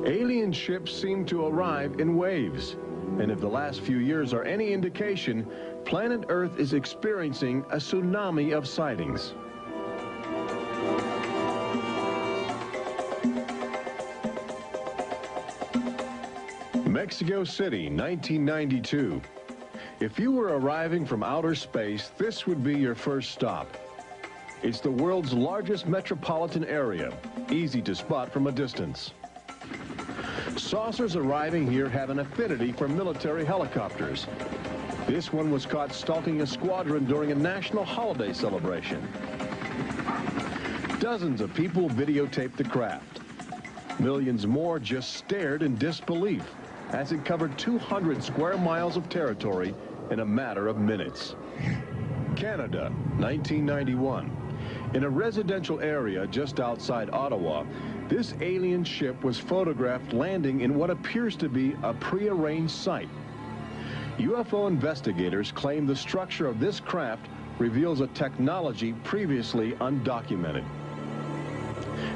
Alien ships seem to arrive in waves. And if the last few years are any indication, planet Earth is experiencing a tsunami of sightings. Mexico City, 1992. If you were arriving from outer space, this would be your first stop. It's the world's largest metropolitan area, easy to spot from a distance. Saucers arriving here have an affinity for military helicopters. This one was caught stalking a squadron during a national holiday celebration. Dozens of people videotaped the craft. Millions more just stared in disbelief as it covered 200 square miles of territory in a matter of minutes. Canada, 1991. In a residential area just outside Ottawa, this alien ship was photographed landing in what appears to be a prearranged site. UFO investigators claim the structure of this craft reveals a technology previously undocumented.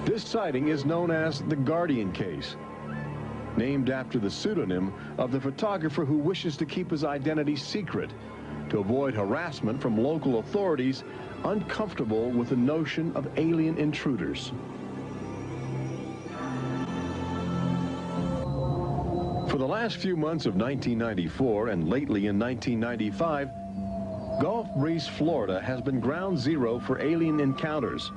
This sighting is known as the Guardian case, named after the pseudonym of the photographer who wishes to keep his identity secret to avoid harassment from local authorities uncomfortable with the notion of alien intruders. For the last few months of 1994 and lately in 1995, Gulf Breeze, Florida has been ground zero for alien encounters.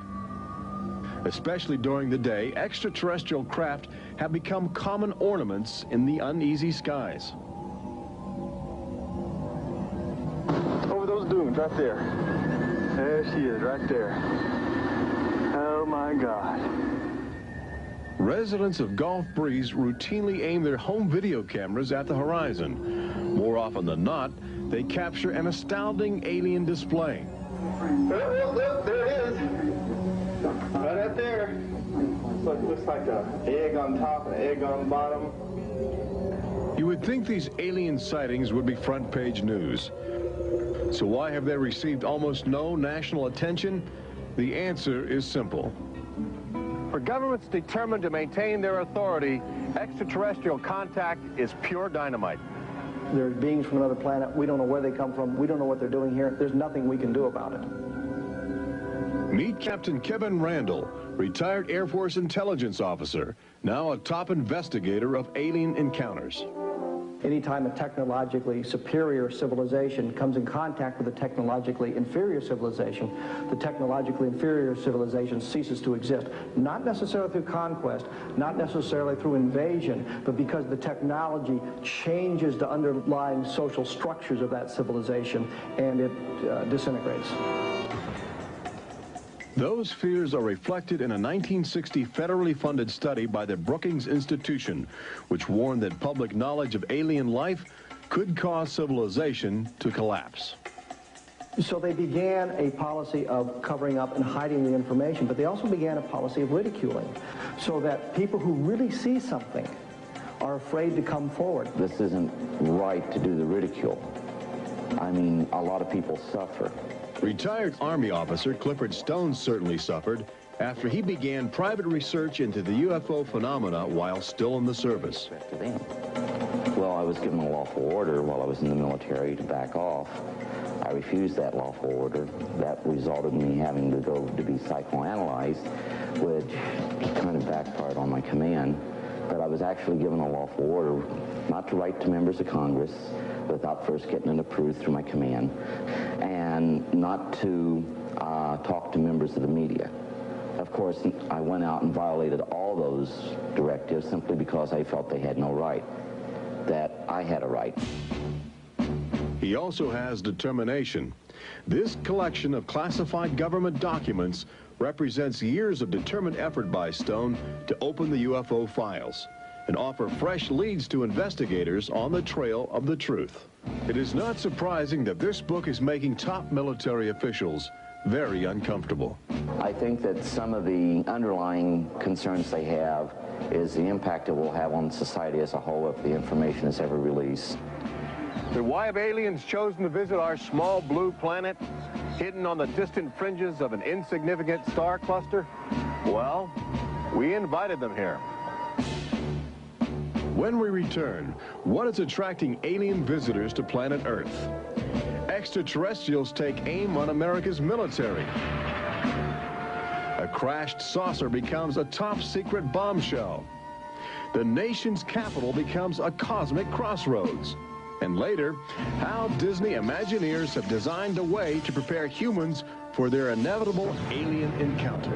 Especially during the day, extraterrestrial craft have become common ornaments in the uneasy skies. Over those dunes, right there. There she is, right there. Oh my God. Residents of Gulf Breeze routinely aim their home video cameras at the horizon. More often than not, they capture an astounding alien display. Look, there it is. Right up there. Looks like an egg on top and an egg on the bottom. You would think these alien sightings would be front page news. So why have they received almost no national attention? The answer is simple. For governments determined to maintain their authority, extraterrestrial contact is pure dynamite. There's beings from another planet. We don't know where they come from. We don't know what they're doing here. There's nothing we can do about it. Meet Captain Kevin Randall, retired Air Force intelligence officer, now a top investigator of alien encounters. Anytime a technologically superior civilization comes in contact with a technologically inferior civilization, the technologically inferior civilization ceases to exist. Not necessarily through conquest, not necessarily through invasion, but because the technology changes the underlying social structures of that civilization and it disintegrates. Those fears are reflected in a 1960 federally funded study by the Brookings Institution, which warned that public knowledge of alien life could cause civilization to collapse. So they began a policy of covering up and hiding the information, but they also began a policy of ridiculing, so that people who really see something are afraid to come forward. This isn't right to do the ridicule. I mean, a lot of people suffer. Retired Army officer Clifford Stone certainly suffered after he began private research into the UFO phenomena while still in the service. Well, I was given a lawful order while I was in the military to back off. I refused that lawful order. That resulted in me having to go to be psychoanalyzed, which kind of backfired on my command. But I was actually given a lawful order not to write to members of Congress without first getting it approved through my command, and not to talk to members of the media. Of course, I went out and violated all those directives simply because I felt they had no right, that I had a right. He also has determination. This collection of classified government documents represents years of determined effort by Stone to open the UFO files and offer fresh leads to investigators on the trail of the truth. It is not surprising that this book is making top military officials very uncomfortable. I think that some of the underlying concerns they have is the impact it will have on society as a whole if the information is ever released. But why have aliens chosen to visit our small blue planet? hidden on the distant fringes of an insignificant star cluster? Well, we invited them here. When we return, what is attracting alien visitors to planet Earth? Extraterrestrials take aim on America's military. A crashed saucer becomes a top-secret bombshell. The nation's capital becomes a cosmic crossroads. And later, how Disney Imagineers have designed a way to prepare humans for their inevitable alien encounter.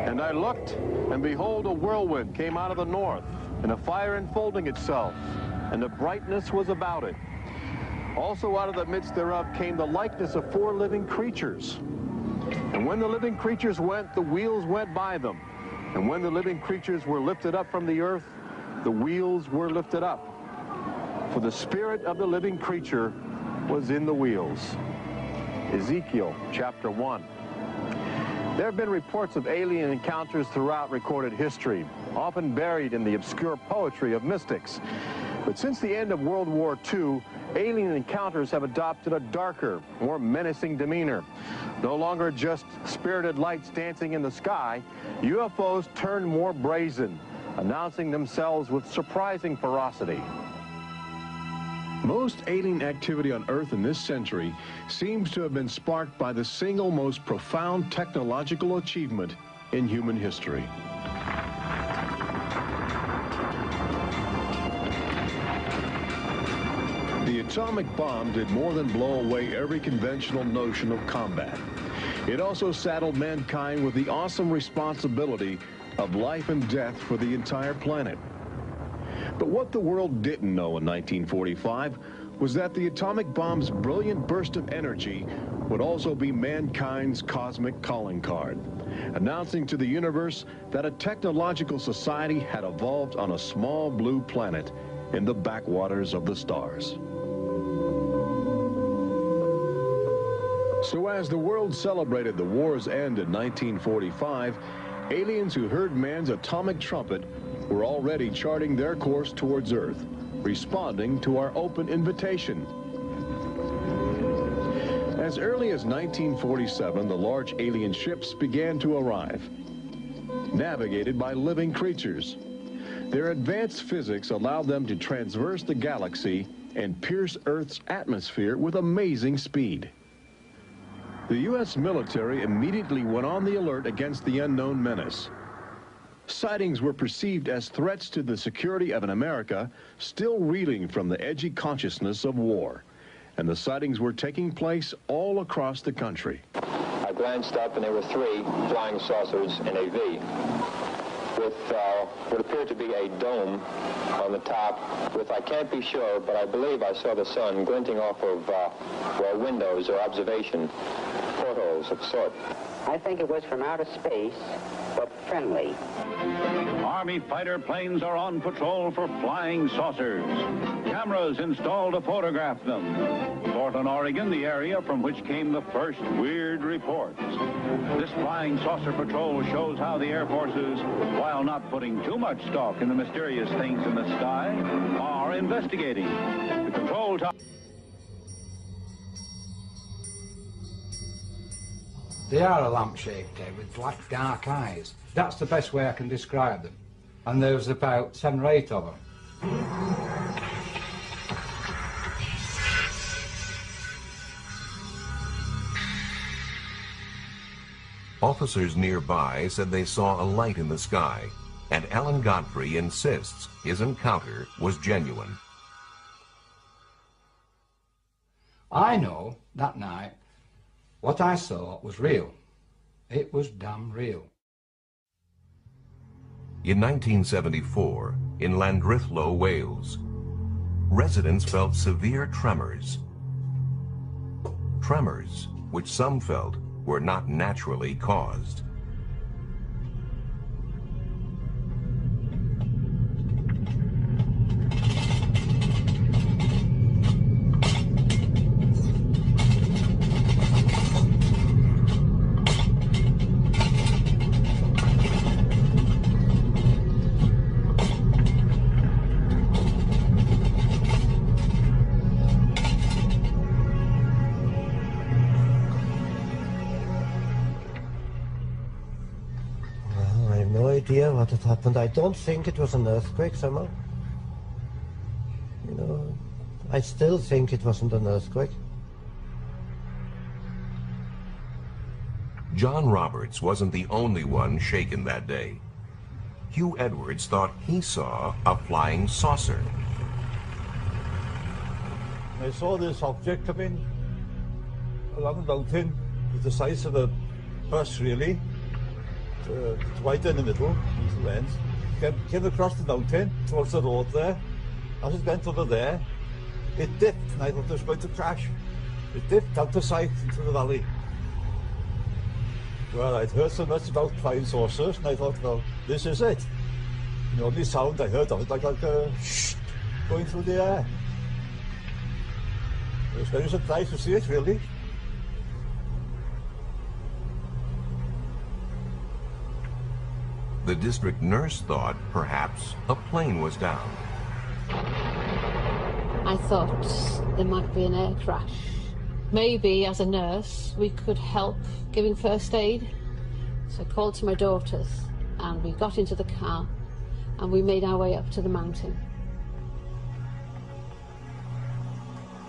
And I looked, and behold, a whirlwind came out of the north, and a fire enfolding itself, and the brightness was about it. Also out of the midst thereof came the likeness of 4 living creatures. And when the living creatures went, the wheels went by them. And when the living creatures were lifted up from the earth, the wheels were lifted up. For the spirit of the living creature was in the wheels. Ezekiel chapter 1. There have been reports of alien encounters throughout recorded history, often buried in the obscure poetry of mystics. But since the end of World War II, alien encounters have adopted a darker, more menacing demeanor. No longer just spirited lights dancing in the sky, UFOs turn more brazen, announcing themselves with surprising ferocity. Most alien activity on Earth in this century seems to have been sparked by the single most profound technological achievement in human history. The atomic bomb did more than blow away every conventional notion of combat. It also saddled mankind with the awesome responsibility of life and death for the entire planet. But what the world didn't know in 1945 was that the atomic bomb's brilliant burst of energy would also be mankind's cosmic calling card, announcing to the universe that a technological society had evolved on a small blue planet in the backwaters of the stars. So as the world celebrated the war's end in 1945, aliens who heard man's atomic trumpet were already charting their course towards Earth, responding to our open invitation. As early as 1947, the large alien ships began to arrive, navigated by living creatures. Their advanced physics allowed them to traverse the galaxy and pierce Earth's atmosphere with amazing speed. The U.S. military immediately went on the alert against the unknown menace. Sightings were perceived as threats to the security of an America still reeling from the edgy consciousness of war. And the sightings were taking place all across the country. I glanced up and there were 3 flying saucers in a V with what appeared to be a dome on the top with, I can't be sure, but I believe I saw the sun glinting off of windows or observation portholes of sort. I think it was from outer space, but friendly. Army fighter planes are on patrol for flying saucers. Cameras installed to photograph them. Portland, Oregon, the area from which came the first weird reports. This flying saucer patrol shows how the Air Forces, while not putting too much stock in the mysterious things in the sky, are investigating. The control tower. They are a lamp-shaped head with black, dark eyes. That's the best way I can describe them. And there was about 7 or 8 of them. Officers nearby said they saw a light in the sky, and Alan Godfrey insists his encounter was genuine. I know that night what I saw was real. It was damn real. In 1974, in Llandrillo, Wales, residents felt severe tremors. Tremors which some felt were not naturally caused. idea what had happened. I don't think it was an earthquake somehow. You know, I still think it wasn't an earthquake. John Roberts wasn't the only one shaken that day. Hugh Edwards thought he saw a flying saucer. I saw this object come in along the mountain with the size of a bus, really. It's right in the middle, these ends. Came across the mountain towards the road there. As it went over there, it dipped, and I thought it was going to crash. It dipped out of sight into the valley. Well, I'd heard so much about flying saucers, and I thought, well, this is it. And the only sound I heard of it like a shh going through the air. I was very surprised to see it, really. The district nurse thought perhaps a plane was down. I thought there might be an air crash. Maybe as a nurse we could help giving first aid. So I called to my daughters and we got into the car and we made our way up to the mountain.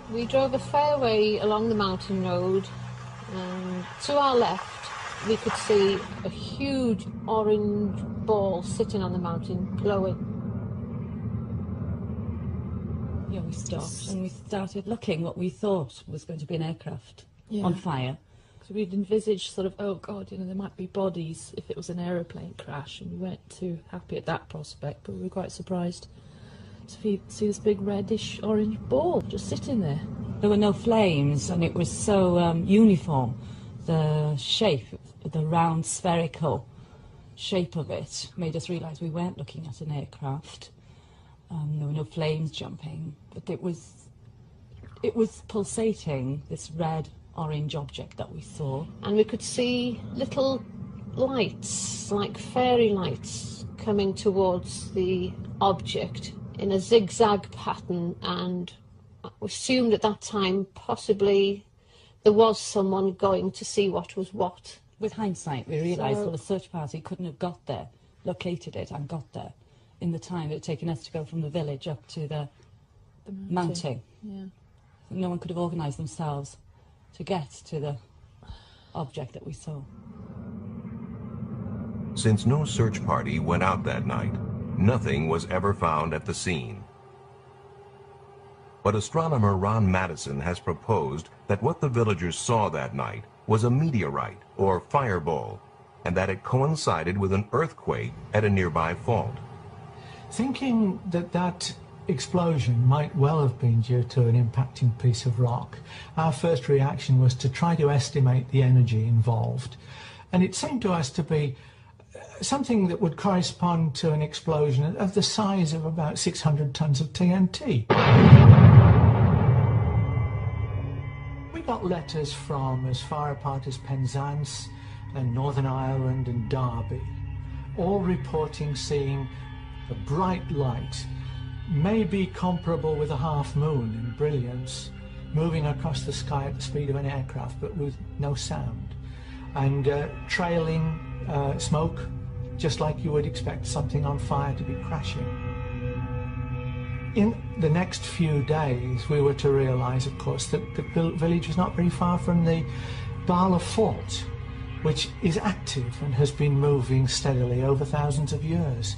We drove a fair way along the mountain road, and to our left we could see a huge orange ball sitting on the mountain, glowing. Yeah, we stopped and we started looking what we thought was going to be an aircraft on fire. So we'd envisaged sort of, oh God, you know, there might be bodies if it was an aeroplane crash, and we weren't too happy at that prospect, but we were quite surprised to see this big reddish orange ball just sitting there. There were no flames, and it was so uniform. The shape, the round spherical shape of it made us realise we weren't looking at an aircraft. There were no flames jumping, but it was pulsating, this red orange object that we saw. And we could see little lights, like fairy lights, coming towards the object in a zigzag pattern, and we assumed at that time possibly there was someone going to see what was what. With hindsight, we realised that the search party couldn't have got there, located it and got there in the time it had taken us to go from the village up to the mountain. Yeah. No one could have organised themselves to get to the object that we saw. Since no search party went out that night, nothing was ever found at the scene. But astronomer Ron Madison has proposed that what the villagers saw that night was a meteorite or fireball, and that it coincided with an earthquake at a nearby fault. Thinking that that explosion might well have been due to an impacting piece of rock, our first reaction was to try to estimate the energy involved. And it seemed to us to be something that would correspond to an explosion of the size of about 600 tons of TNT. We got letters from as far apart as Penzance and Northern Ireland and Derby, all reporting seeing a bright light, maybe comparable with a half moon in brilliance, moving across the sky at the speed of an aircraft but with no sound, and trailing smoke, just like you would expect something on fire to be crashing. In the next few days we were to realise, of course, that the village was not very far from the Bala Fault, which is active and has been moving steadily over thousands of years.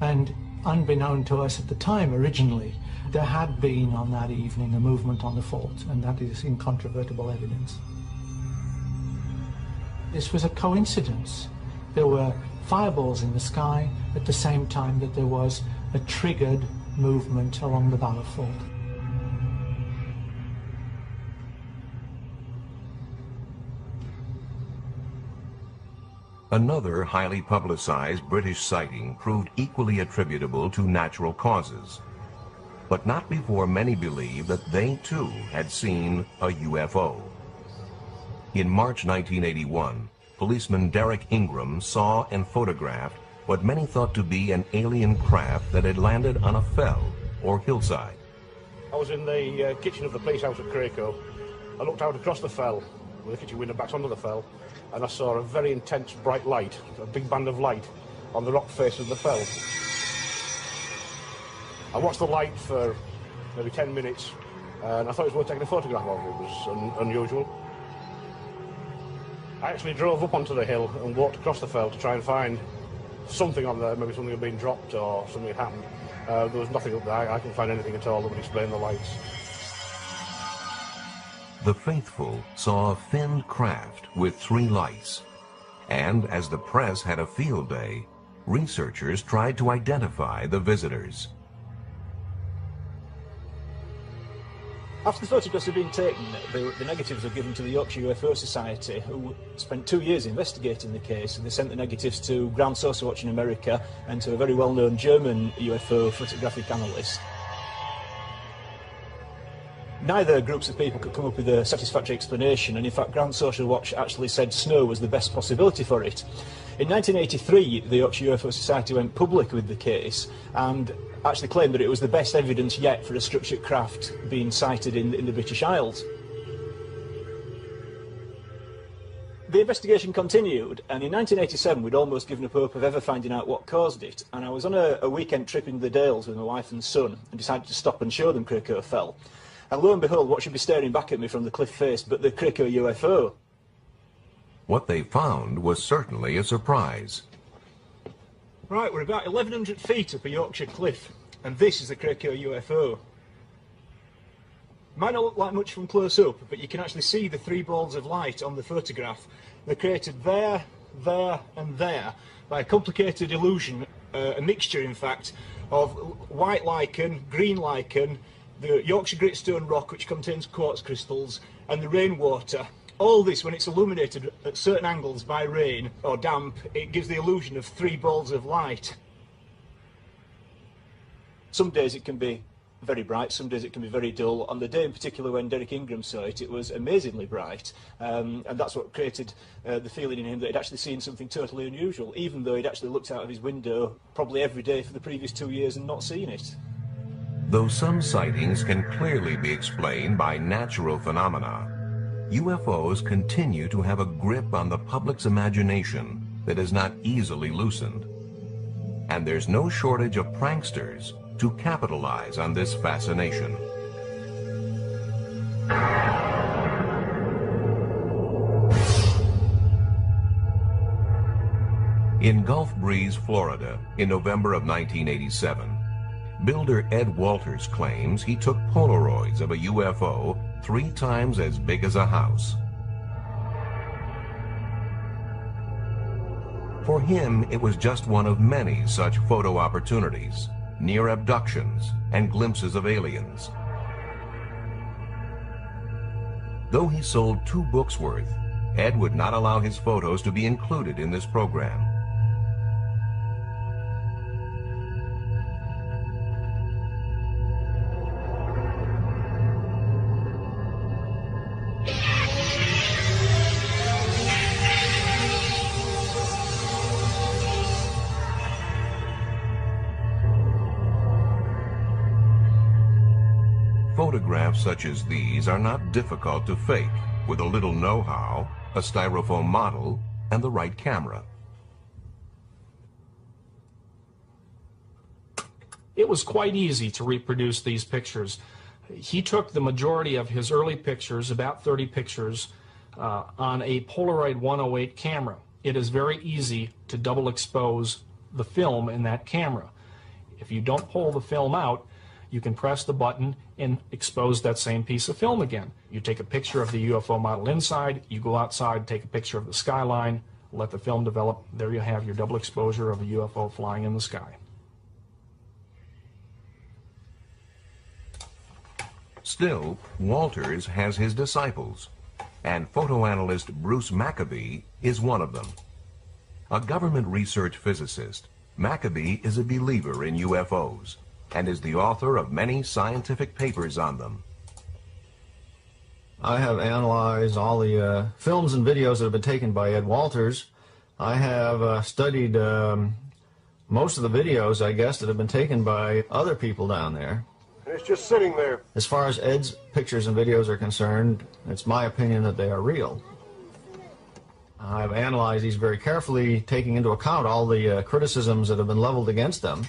And unbeknown to us at the time originally, there had been on that evening a movement on the fault, and that is incontrovertible evidence. This was a coincidence. There were fireballs in the sky at the same time that there was a triggered movement along the Bala Fault. Another highly publicized British sighting proved equally attributable to natural causes, but not before many believed that they too had seen a UFO. In March 1981, policeman Derek Ingram saw and photographed what many thought to be an alien craft that had landed on a fell or hillside. I was in the kitchen of the police house at Cracow. I looked out across the fell, with the kitchen window back onto the fell, and I saw a very intense bright light, a big band of light, on the rock face of the fell. I watched the light for maybe 10 minutes, and I thought it was worth taking a photograph of. It was unusual. I actually drove up onto the hill and walked across the fell to try and find something on there, maybe something had been dropped or something had happened. There was nothing up there. I couldn't find anything at all that would explain the lights. The faithful saw a finned craft with 3 lights, and as the press had a field day, researchers tried to identify the visitors. After the photographs had been taken, the negatives were given to the Yorkshire UFO Society, who spent 2 years investigating the case, and they sent the negatives to Ground Saucer Watch in America and to a very well-known German UFO photographic analyst. Neither groups of people could come up with a satisfactory explanation, and in fact Ground Saucer Watch actually said snow was the best possibility for it. In 1983, the Yorkshire UFO Society went public with the case and actually claimed that it was the best evidence yet for a structured craft being sighted in the British Isles. The investigation continued, and in 1987 we'd almost given up hope of ever finding out what caused it, and I was on a weekend trip in the Dales with my wife and son and decided to stop and show them Cracoe Fell. And lo and behold, what should be staring back at me from the cliff face but the Cracoe UFO. What they found was certainly a surprise. Right, we're about 1,100 feet up a Yorkshire cliff, and this is the Cracoe UFO. Might not look like much from close up, but you can actually see the 3 balls of light on the photograph. They're created there, there and there by a complicated illusion, a mixture in fact, of white lichen, green lichen, the Yorkshire Gritstone rock which contains quartz crystals, and the rainwater. All this, when it's illuminated at certain angles by rain or damp, it gives the illusion of 3 balls of light. Some days it can be very bright, some days it can be very dull. On the day in particular when Derek Ingram saw it, it was amazingly bright, and that's what created the feeling in him that he'd actually seen something totally unusual, even though he'd actually looked out of his window probably every day for the previous 2 years and not seen it. Though some sightings can clearly be explained by natural phenomena, UFOs continue to have a grip on the public's imagination that is not easily loosened. And there's no shortage of pranksters to capitalize on this fascination. In Gulf Breeze, Florida, in November of 1987, builder Ed Walters claims he took Polaroids of a UFO 3 times as big as a house. For him, it was just one of many such photo opportunities, near abductions and glimpses of aliens. Though he sold 2 books worth, Ed would not allow his photos to be included in this program. Photographs such as these are not difficult to fake with a little know-how, a styrofoam model, and the right camera. It was quite easy to reproduce these pictures. He took the majority of his early pictures, about 30 pictures, on a Polaroid 108 camera. It is very easy to double expose the film in that camera. If you don't pull the film out, you can press the button and expose that same piece of film again. You take a picture of the UFO model inside, you go outside, take a picture of the skyline, let the film develop. There you have your double exposure of a UFO flying in the sky. Still, Walters has his disciples, and photoanalyst Bruce Maccabee is one of them. A government research physicist, Maccabee is a believer in UFOs and is the author of many scientific papers on them. I have analyzed all the films and videos that have been taken by Ed Walters. I have studied most of the videos, I guess, that have been taken by other people down there. And it's just sitting there. As far as Ed's pictures and videos are concerned, it's my opinion that they are real. I've analyzed these very carefully, taking into account all the criticisms that have been leveled against them,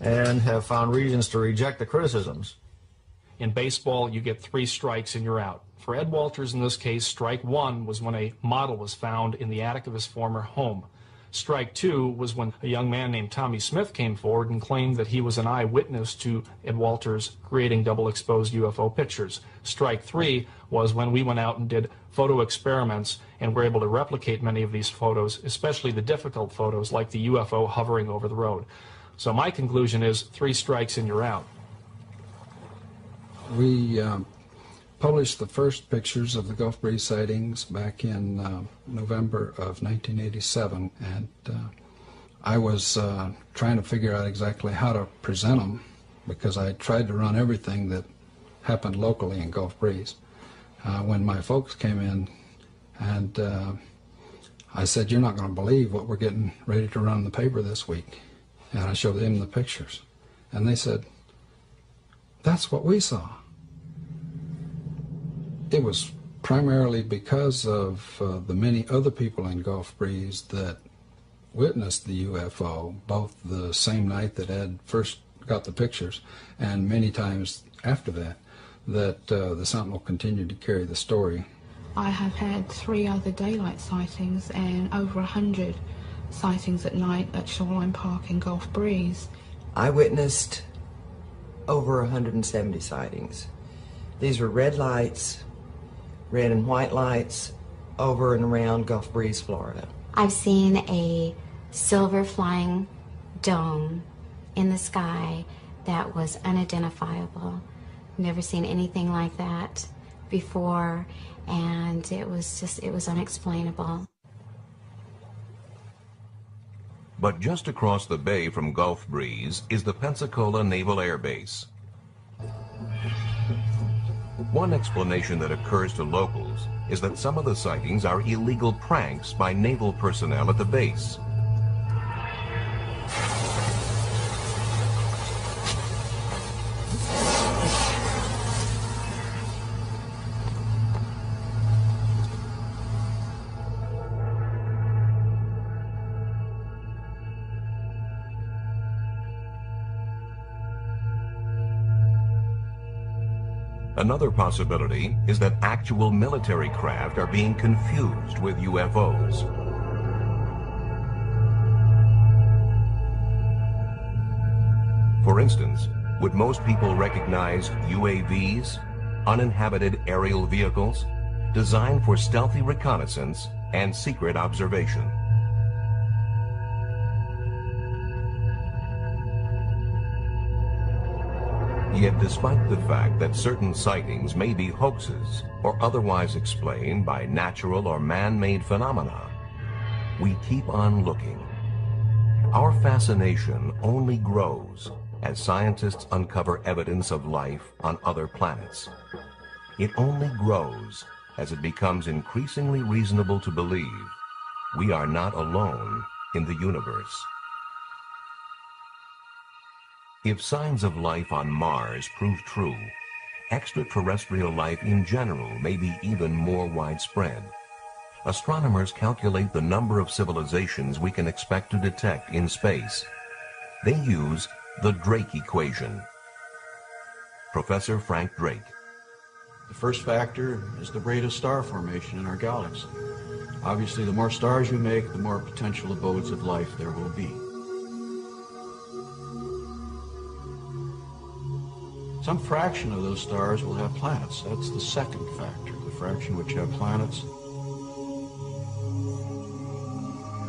and have found reasons to reject the criticisms. In baseball, you get 3 strikes and you're out. For Ed Walters, in this case, strike 1 was when a model was found in the attic of his former home. Strike 2 was when a young man named Tommy Smith came forward and claimed that he was an eyewitness to Ed Walters creating double-exposed UFO pictures. Strike 3 was when we went out and did photo experiments and were able to replicate many of these photos, especially the difficult photos like the UFO hovering over the road. So my conclusion is 3 strikes and you're out. We published the first pictures of the Gulf Breeze sightings back in November of 1987, and I was trying to figure out exactly how to present them, because I tried to run everything that happened locally in Gulf Breeze. When my folks came in, and I said, "You're not going to believe what we're getting ready to run in the paper this week," and I showed them the pictures, and they said, "That's what we saw." It was primarily because of the many other people in Gulf Breeze that witnessed the UFO, both the same night that Ed first got the pictures and many times after that, that the Sentinel continued to carry the story. I have had 3 other daylight sightings and over 100 sightings at night at Shoreline Park in Gulf Breeze. I witnessed over 170 sightings. These were red lights, red and white lights over and around Gulf Breeze, Florida. I've seen a silver flying dome in the sky that was unidentifiable. Never seen anything like that before, and it was unexplainable. But just across the bay from Gulf Breeze is the Pensacola Naval Air Base. One explanation that occurs to locals is that some of the sightings are illegal pranks by naval personnel at the base. Another possibility is that actual military craft are being confused with UFOs. For instance, would most people recognize UAVs, uninhabited aerial vehicles, designed for stealthy reconnaissance and secret observation? Yet despite the fact that certain sightings may be hoaxes or otherwise explained by natural or man-made phenomena, we keep on looking. Our fascination only grows as scientists uncover evidence of life on other planets. It only grows as it becomes increasingly reasonable to believe we are not alone in the universe. If signs of life on Mars prove true, extraterrestrial life in general may be even more widespread. Astronomers calculate the number of civilizations we can expect to detect in space. They use the Drake equation. Professor Frank Drake. The first factor is the rate of star formation in our galaxy. Obviously, the more stars you make, the more potential abodes of life there will be. Some fraction of those stars will have planets. That's the second factor, the fraction which have planets.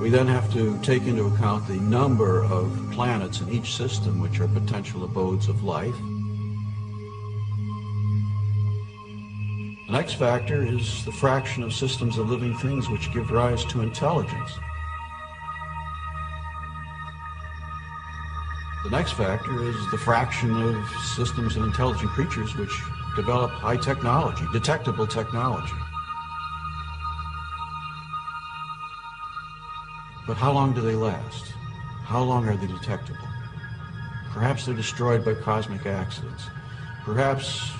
We then have to take into account the number of planets in each system which are potential abodes of life. The next factor is the fraction of systems of living things which give rise to intelligence. The next factor is the fraction of systems of intelligent creatures which develop high technology, detectable technology. But how long do they last? How long are they detectable? Perhaps they're destroyed by cosmic accidents. Perhaps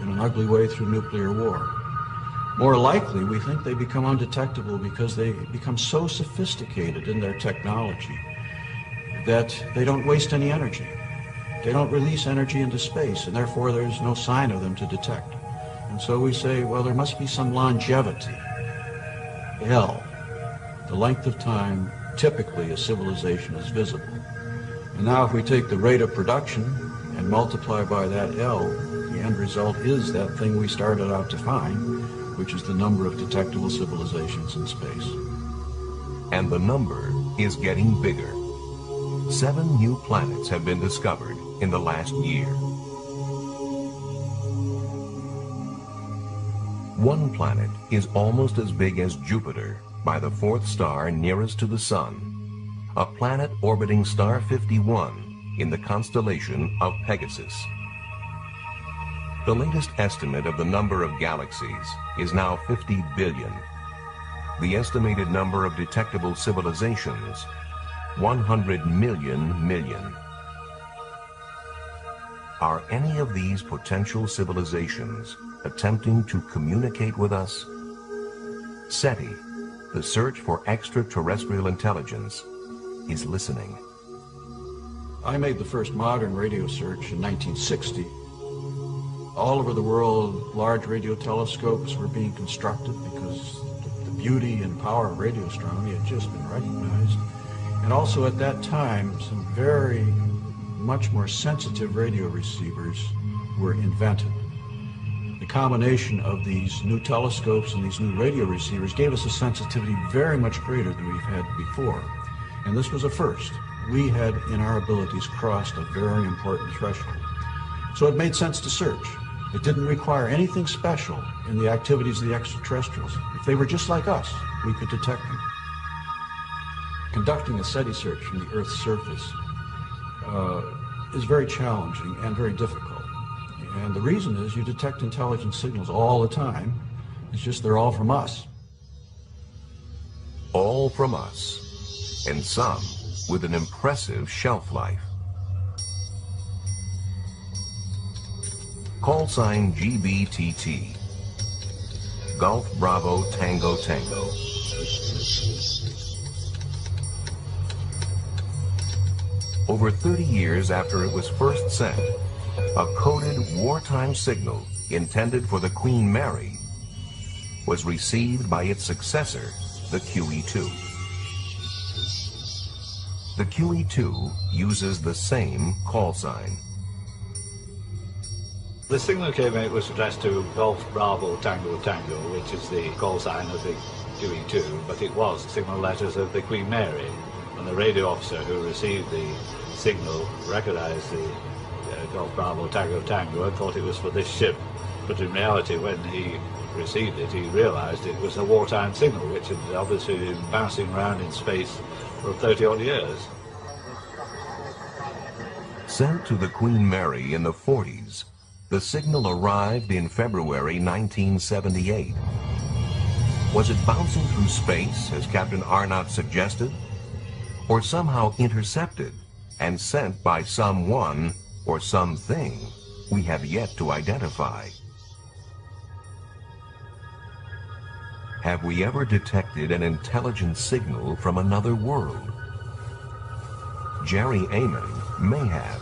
in an ugly way through nuclear war. More likely, we think they become undetectable because they become so sophisticated in their technology that they don't waste any energy. They don't release energy into space, and therefore there's no sign of them to detect. And so we say, well, there must be some longevity. L, the length of time typically a civilization is visible. And now if we take the rate of production and multiply by that L, the end result is that thing we started out to find, which is the number of detectable civilizations in space. And the number is getting bigger. 7 new planets have been discovered in the last year. One planet is almost as big as Jupiter by the 4th star nearest to the Sun, a planet orbiting star 51 in the constellation of Pegasus. The latest estimate of the number of galaxies is now 50 billion. The estimated number of detectable civilizations, 100 million. Are any of these potential civilizations attempting to communicate with us? SETI, the search for extraterrestrial intelligence, is listening. I made the first modern radio search in 1960. All over the world, large radio telescopes were being constructed because the beauty and power of radio astronomy had just been recognized. And also at that time, some very much more sensitive radio receivers were invented. The combination of these new telescopes and these new radio receivers gave us a sensitivity very much greater than we've had before. And this was a first. We had, in our abilities, crossed a very important threshold. So it made sense to search. It didn't require anything special in the activities of the extraterrestrials. If they were just like us, we could detect them. Conducting a SETI search from the Earth's surface is very challenging and very difficult. And the reason is you detect intelligent signals all the time. It's just they're all from us. All from us, and some with an impressive shelf life. Call sign GBTT, Golf Bravo Tango Tango. Over 30 years after it was first sent, a coded wartime signal intended for the Queen Mary was received by its successor, the QE-2. The QE-2 uses the same call sign. The signal came in, it was addressed to Golf Bravo Tango Tango, which is the call sign of the QE-2, but it was signal letters of the Queen Mary. And the radio officer who received the signal recognized the Golf Bravo Tango Tango and thought it was for this ship. But in reality, when he received it, he realized it was a wartime signal, which had obviously been bouncing around in space for 30-odd years. Sent to the Queen Mary in the 40s, the signal arrived in February 1978. Was it bouncing through space, as Captain Arnott suggested? Or somehow intercepted and sent by someone or something we have yet to identify? Have we ever detected an intelligent signal from another world? Jerry Amon may have.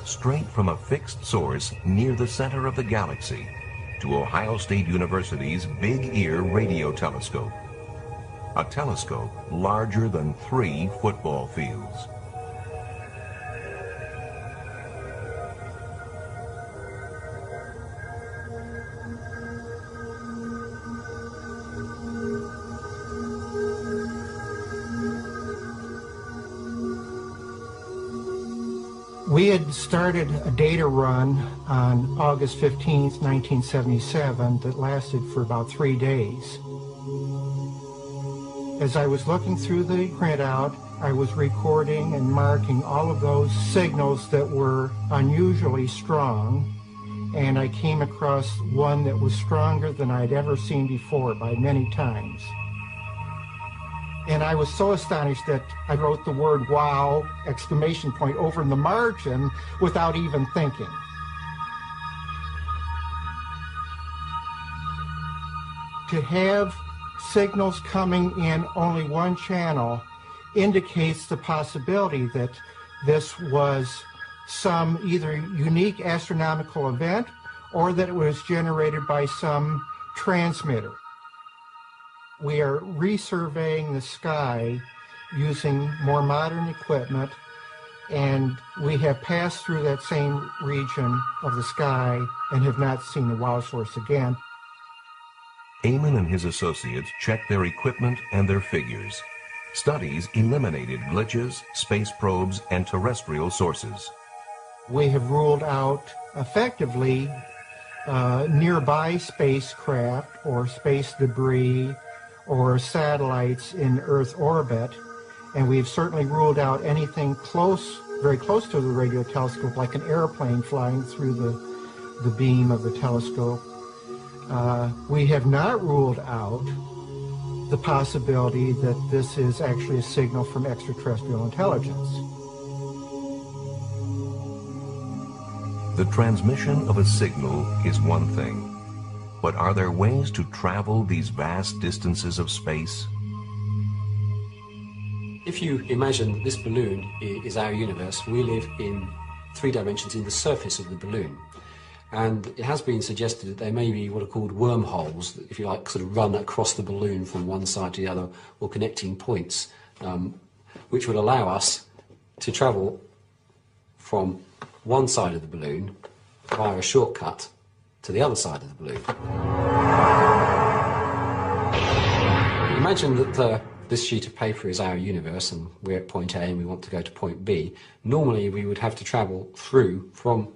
Straight from a fixed source near the center of the galaxy to Ohio State University's Big Ear radio telescope. A telescope larger than 3 football fields. We had started a data run on August 15th, 1977 that lasted for about 3 days. As I was looking through the printout, I was recording and marking all of those signals that were unusually strong, and I came across one that was stronger than I'd ever seen before by many times. And I was so astonished that I wrote the word "wow!" exclamation point over in the margin without even thinking. To have signals coming in only one channel indicates the possibility that this was some either unique astronomical event or that it was generated by some transmitter. We are resurveying the sky using more modern equipment, and we have passed through that same region of the sky and have not seen the wow source again. Eamon and his associates checked their equipment and their figures. Studies eliminated glitches, space probes, and terrestrial sources. We have ruled out effectively nearby spacecraft or space debris or satellites in Earth orbit, and we've certainly ruled out anything close, very close to the radio telescope, like an airplane flying through the beam of the telescope. We have not ruled out the possibility that this is actually a signal from extraterrestrial intelligence. The transmission of a signal is one thing, but are there ways to travel these vast distances of space? If you imagine that this balloon is our universe, we live in 3 dimensions in the surface of the balloon. And it has been suggested that there may be what are called wormholes, that, if you like, sort of run across the balloon from one side to the other, or connecting points, which would allow us to travel from one side of the balloon via a shortcut to the other side of the balloon. Imagine that this sheet of paper is our universe and we're at point A and we want to go to point B. Normally we would have to travel through from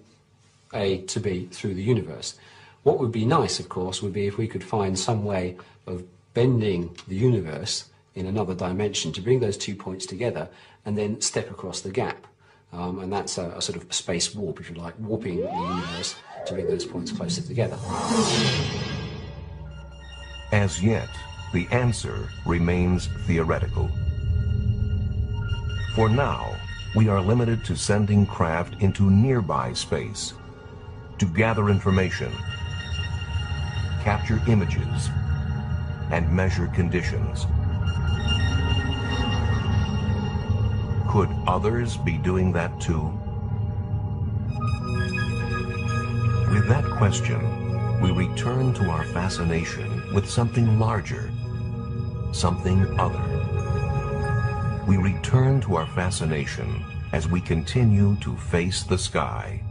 A to B through the universe. What would be nice, of course, would be if we could find some way of bending the universe in another dimension to bring those 2 points together and then step across the gap. And that's a sort of space warp, if you like, warping the universe to bring those points closer together. As yet, the answer remains theoretical. For now, we are limited to sending craft into nearby space to gather information, capture images, and measure conditions. Could others be doing that too? With that question, we return to our fascination with something larger, something other. We return to our fascination as we continue to face the sky.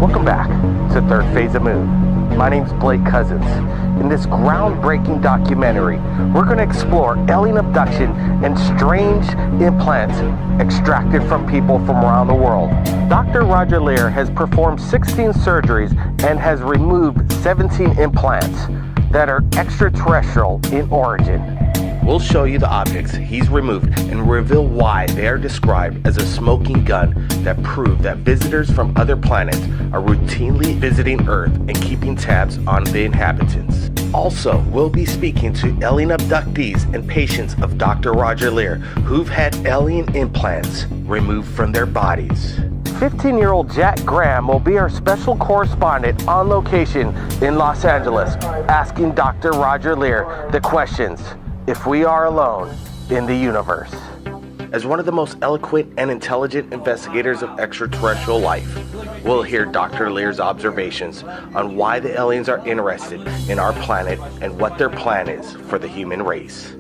Welcome back to Third Phase of Moon. My name's Blake Cousins. In this groundbreaking documentary, we're going to explore alien abduction and strange implants extracted from people from around the world. Dr. Roger Leir has performed 16 surgeries and has removed 17 implants that are extraterrestrial in origin. We'll show you the objects he's removed and reveal why they are described as a smoking gun that prove that visitors from other planets are routinely visiting Earth and keeping tabs on the inhabitants. Also, we'll be speaking to alien abductees and patients of Dr. Roger Leir who've had alien implants removed from their bodies. 15-year-old Jack Graham will be our special correspondent on location in Los Angeles, asking Dr. Roger Leir the questions: if we are alone in the universe. As one of the most eloquent and intelligent investigators of extraterrestrial life, we'll hear Dr. Leir's observations on why the aliens are interested in our planet and what their plan is for the human race.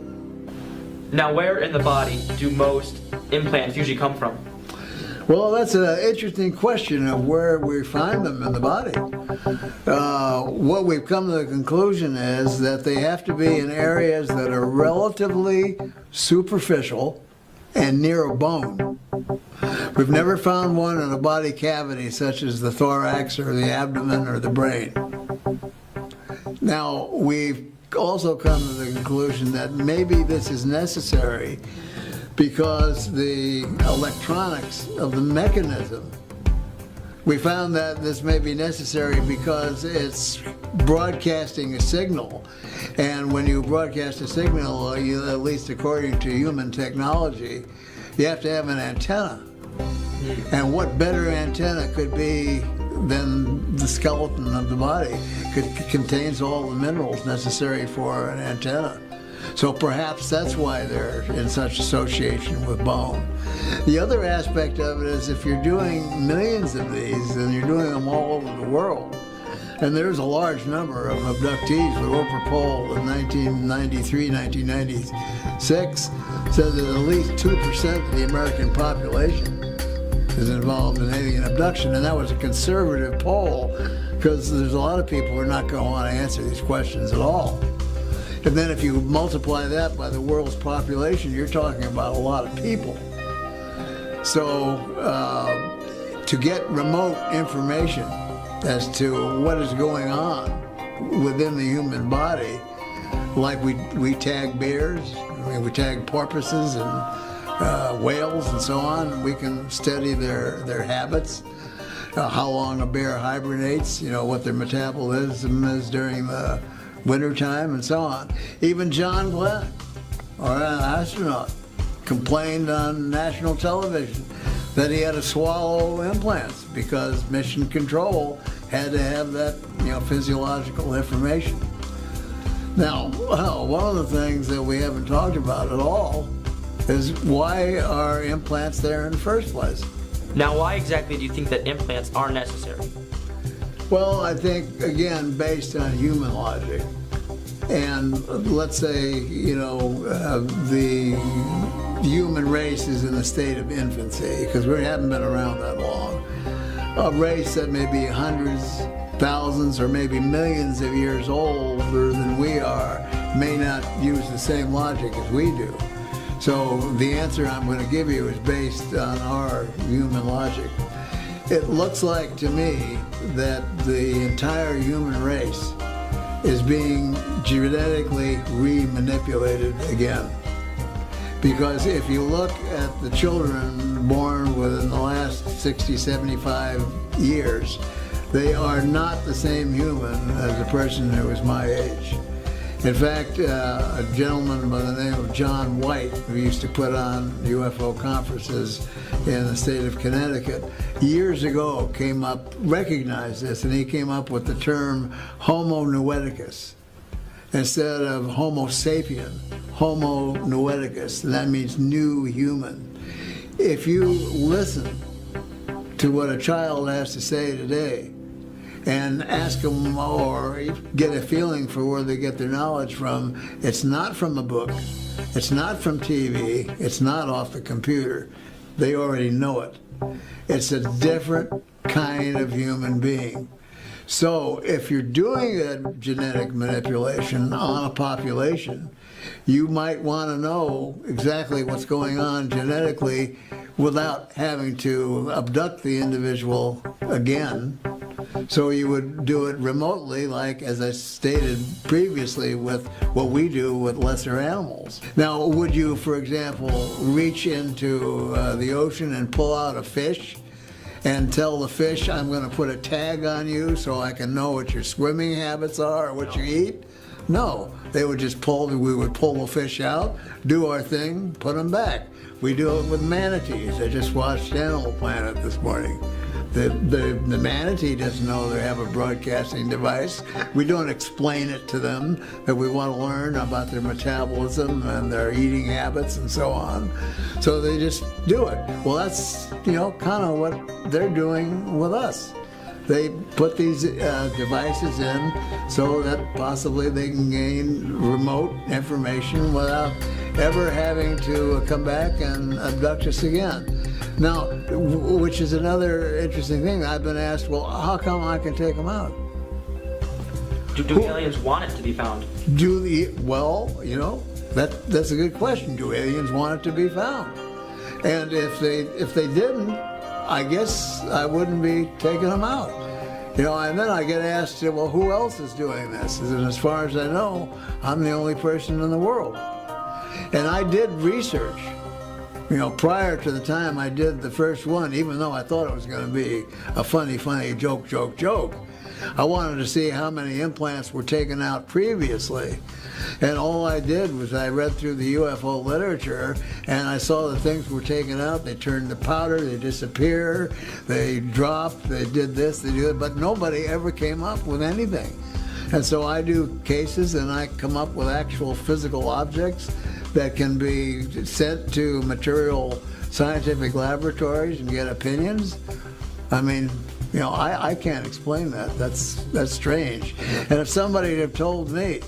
Now, where in the body do most implants usually come from? Well, that's an interesting question of where we find them in the body. What we've come to the conclusion is that they have to be in areas that are relatively superficial and near a bone. We've never found one in a body cavity such as the thorax or the abdomen or the brain. Now, we've also come to the conclusion that maybe this is necessary because the electronics of the mechanism We found that this may be necessary because it's broadcasting a signal. And when you broadcast a signal, at least according to human technology, you have to have an antenna. And what better antenna could be than the skeleton of the body? It contains all the minerals necessary for an antenna. So perhaps that's why they're in such association with bone. The other aspect of it is if you're doing millions of these and you're doing them all over the world, and there's a large number of abductees. The Roper poll in 1993, 1996 said that at least 2% of the American population is involved in alien abduction, and that was a conservative poll because there's a lot of people who are not going to want to answer these questions at all. And then if you multiply that by the world's population, you're talking about a lot of people. So to get remote information as to what is going on within the human body, like we tag bears, we tag porpoises and whales and so on, we can study their habits, how long a bear hibernates, what their metabolism is during the wintertime and so on. Even John Glenn, or an astronaut, complained on national television that he had to swallow implants because mission control had to have that physiological information. Now, one of the things that we haven't talked about at all is why are implants there in the first place? Now, why exactly do you think that implants are necessary? Well, I think, again, based on human logic. And let's say, the human race is in a state of infancy, because we haven't been around that long. A race that may be hundreds, thousands, or maybe millions of years older than we are may not use the same logic as we do. So the answer I'm going to give you is based on our human logic. It looks like to me that the entire human race is being genetically re-manipulated again. Because if you look at the children born within the last 60, 75 years, they are not the same human as a person who is my age. In fact, a gentleman by the name of John White, who used to put on UFO conferences in the state of Connecticut, years ago recognized this, and he came up with the term Homo noeticus. Instead of Homo sapien, Homo noeticus, and that means new human. If you listen to what a child has to say today, and ask them or get a feeling for where they get their knowledge from, it's not from a book, it's not from TV, it's not off the computer. They already know it. It's a different kind of human being. So if you're doing a genetic manipulation on a population, you might want to know exactly what's going on genetically without having to abduct the individual again. So you would do it remotely, like, as I stated previously, with what we do with lesser animals. Now, would you, for example, reach into the ocean and pull out a fish and tell the fish, I'm going to put a tag on you so I can know what your swimming habits are or what you eat? No, we would pull the fish out, do our thing, put them back. We do it with manatees. I just watched Animal Planet this morning. The manatee doesn't know they have a broadcasting device. We don't explain it to them, that we want to learn about their metabolism and their eating habits and so on. So they just do it. Well, that's, kind of what they're doing with us. They put these devices in so that possibly they can gain remote information without ever having to come back and abduct us again. Now, which is another interesting thing. I've been asked, well, how come I can take them out? Do aliens want it to be found? That's a good question. Do aliens want it to be found? And if they didn't, I guess I wouldn't be taking them out. And then I get asked, well, who else is doing this? And as far as I know, I'm the only person in the world. And I did research You know, prior to the time I did the first one, even though I thought it was going to be a funny joke, I wanted to see how many implants were taken out previously. And all I did was I read through the UFO literature, and I saw that things were taken out. They turned to powder, they disappear, they dropped, they did this, they did that, but nobody ever came up with anything. And so I do cases, and I come up with actual physical objects that can be sent to material scientific laboratories and get opinions. I mean, you know, I can't explain that. That's strange. And if somebody had told me,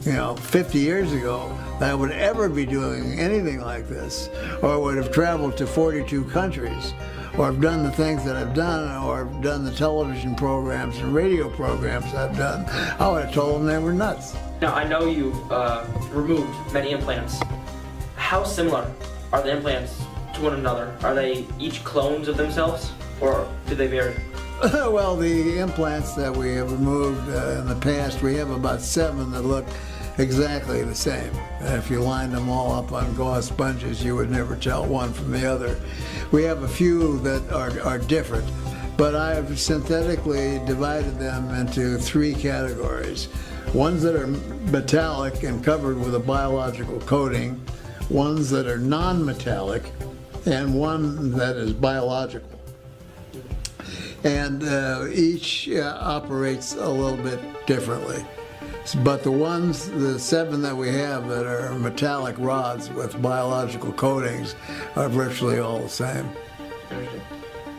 you know, 50 years ago that I would ever be doing anything like this, or would have traveled to 42 countries, or have done the things that I've done, or have done the television programs and radio programs I've done, I would have told them they were nuts. Now, I know you've removed many implants. How similar are the implants to one another? Are they each clones of themselves, or do they vary? Well, the implants that we have removed in the past, we have about 7 that look exactly the same. And if you lined them all up on gauze sponges, you would never tell one from the other. We have a few that are different, but I have synthetically divided them into 3 categories. Ones that are metallic and covered with a biological coating, ones that are non-metallic, and one that is biological. And each operates a little bit differently. But the 7 that we have that are metallic rods with biological coatings are virtually all the same.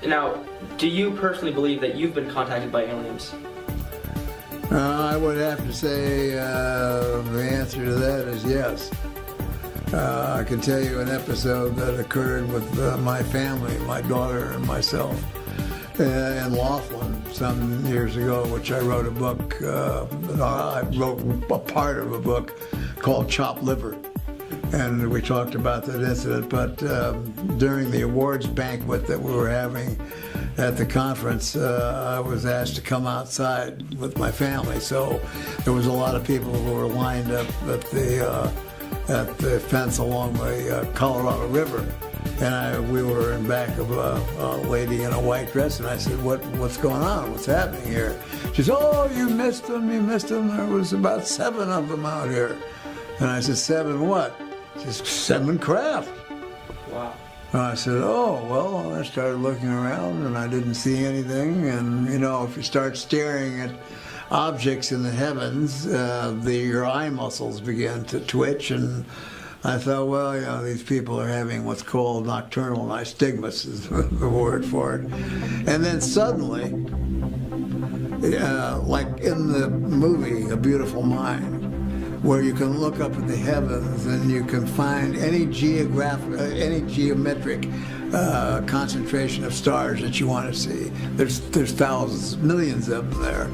Now, do you personally believe that you've been contacted by aliens? I would have to say the answer to that is yes. I can tell you an episode that occurred with my family, my daughter and myself, in Laughlin some years ago, which I wrote a book, I wrote a part of a book called Chopped Liver. And we talked about that incident, but during the awards banquet that we were having at the conference, I was asked to come outside with my family. So there was a lot of people who were lined up at the fence along the Colorado River. And we were in back of a lady in a white dress, and I said, what's going on? What's happening here? She said, oh, you missed them. There was about 7 of them out here. And I said, 7 what? She said, 7 craft. Wow. And I said, oh, well, I started looking around, and I didn't see anything. And, you know, if you start staring at objects in the heavens, your eye muscles begin to twitch, and I thought, well, you know, these people are having what's called nocturnal nystagmus is the word for it. And then suddenly, like in the movie A Beautiful Mind, where you can look up at the heavens and you can find any geometric concentration of stars that you want to see. There's thousands, millions of them there.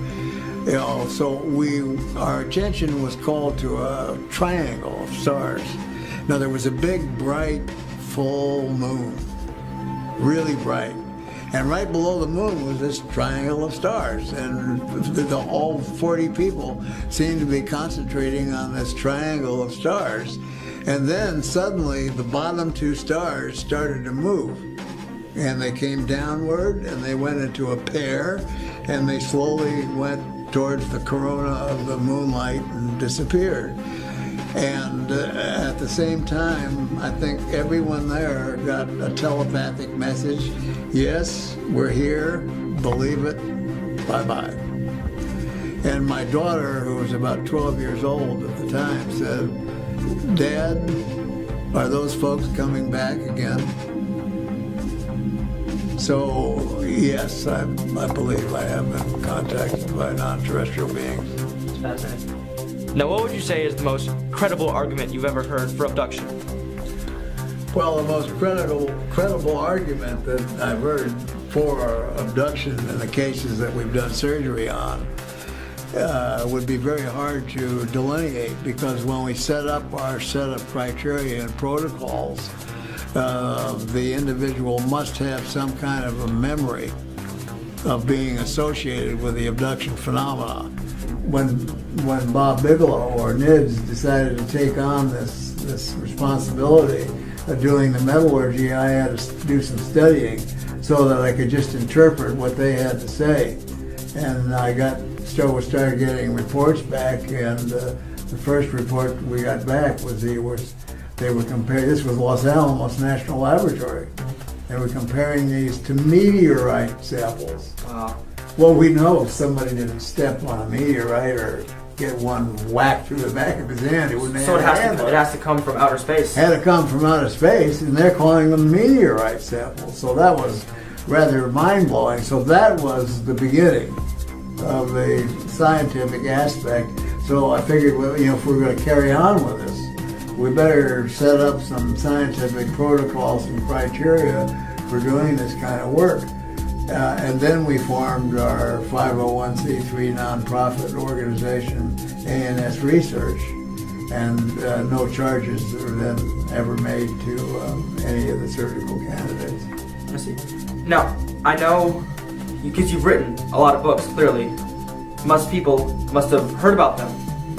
You know, so our attention was called to a triangle of stars. Now, there was a big, bright, full moon, really bright. And right below the moon was this triangle of stars. And all 40 people seemed to be concentrating on this triangle of stars. And then suddenly the bottom 2 stars started to move. And they came downward, and they went into a pair, and they slowly went towards the corona of the moonlight and disappeared. And at the same time, I think everyone there got a telepathic message. Yes, we're here, believe it, bye-bye. And my daughter, who was about 12 years old at the time, said, Dad, are those folks coming back again? So, yes, I believe I have been contacted by non-terrestrial beings. It's fascinating. Now, what would you say is the most credible argument you've ever heard for abduction? Well, the most credible argument that I've heard for abduction in the cases that we've done surgery on would be very hard to delineate, because when we set up our set of criteria and protocols, the individual must have some kind of a memory of being associated with the abduction phenomena. When Bob Bigelow or NIDS decided to take on this responsibility doing the metallurgy, I had to do some studying so that I could just interpret what they had to say. And I started getting reports back, and the first report we got back was they were comparing, this was Los Alamos National Laboratory. They were comparing these to meteorite samples. Wow. Well, we know if somebody didn't step on a meteorite or get one whacked through the back of his hand, it wouldn't So have it has to come from outer space. Had to come from outer space, and they're calling them meteorite samples. So that was rather mind-blowing. So that was the beginning of the scientific aspect. So I figured, well, you know, if we're going to carry on with this, we better set up some scientific protocols and criteria for doing this kind of work. And then we formed our 501c3 nonprofit organization, ANS Research, and no charges were then ever made to any of the surgical candidates. I see. Now, I know, because you've written a lot of books, clearly, people must have heard about them.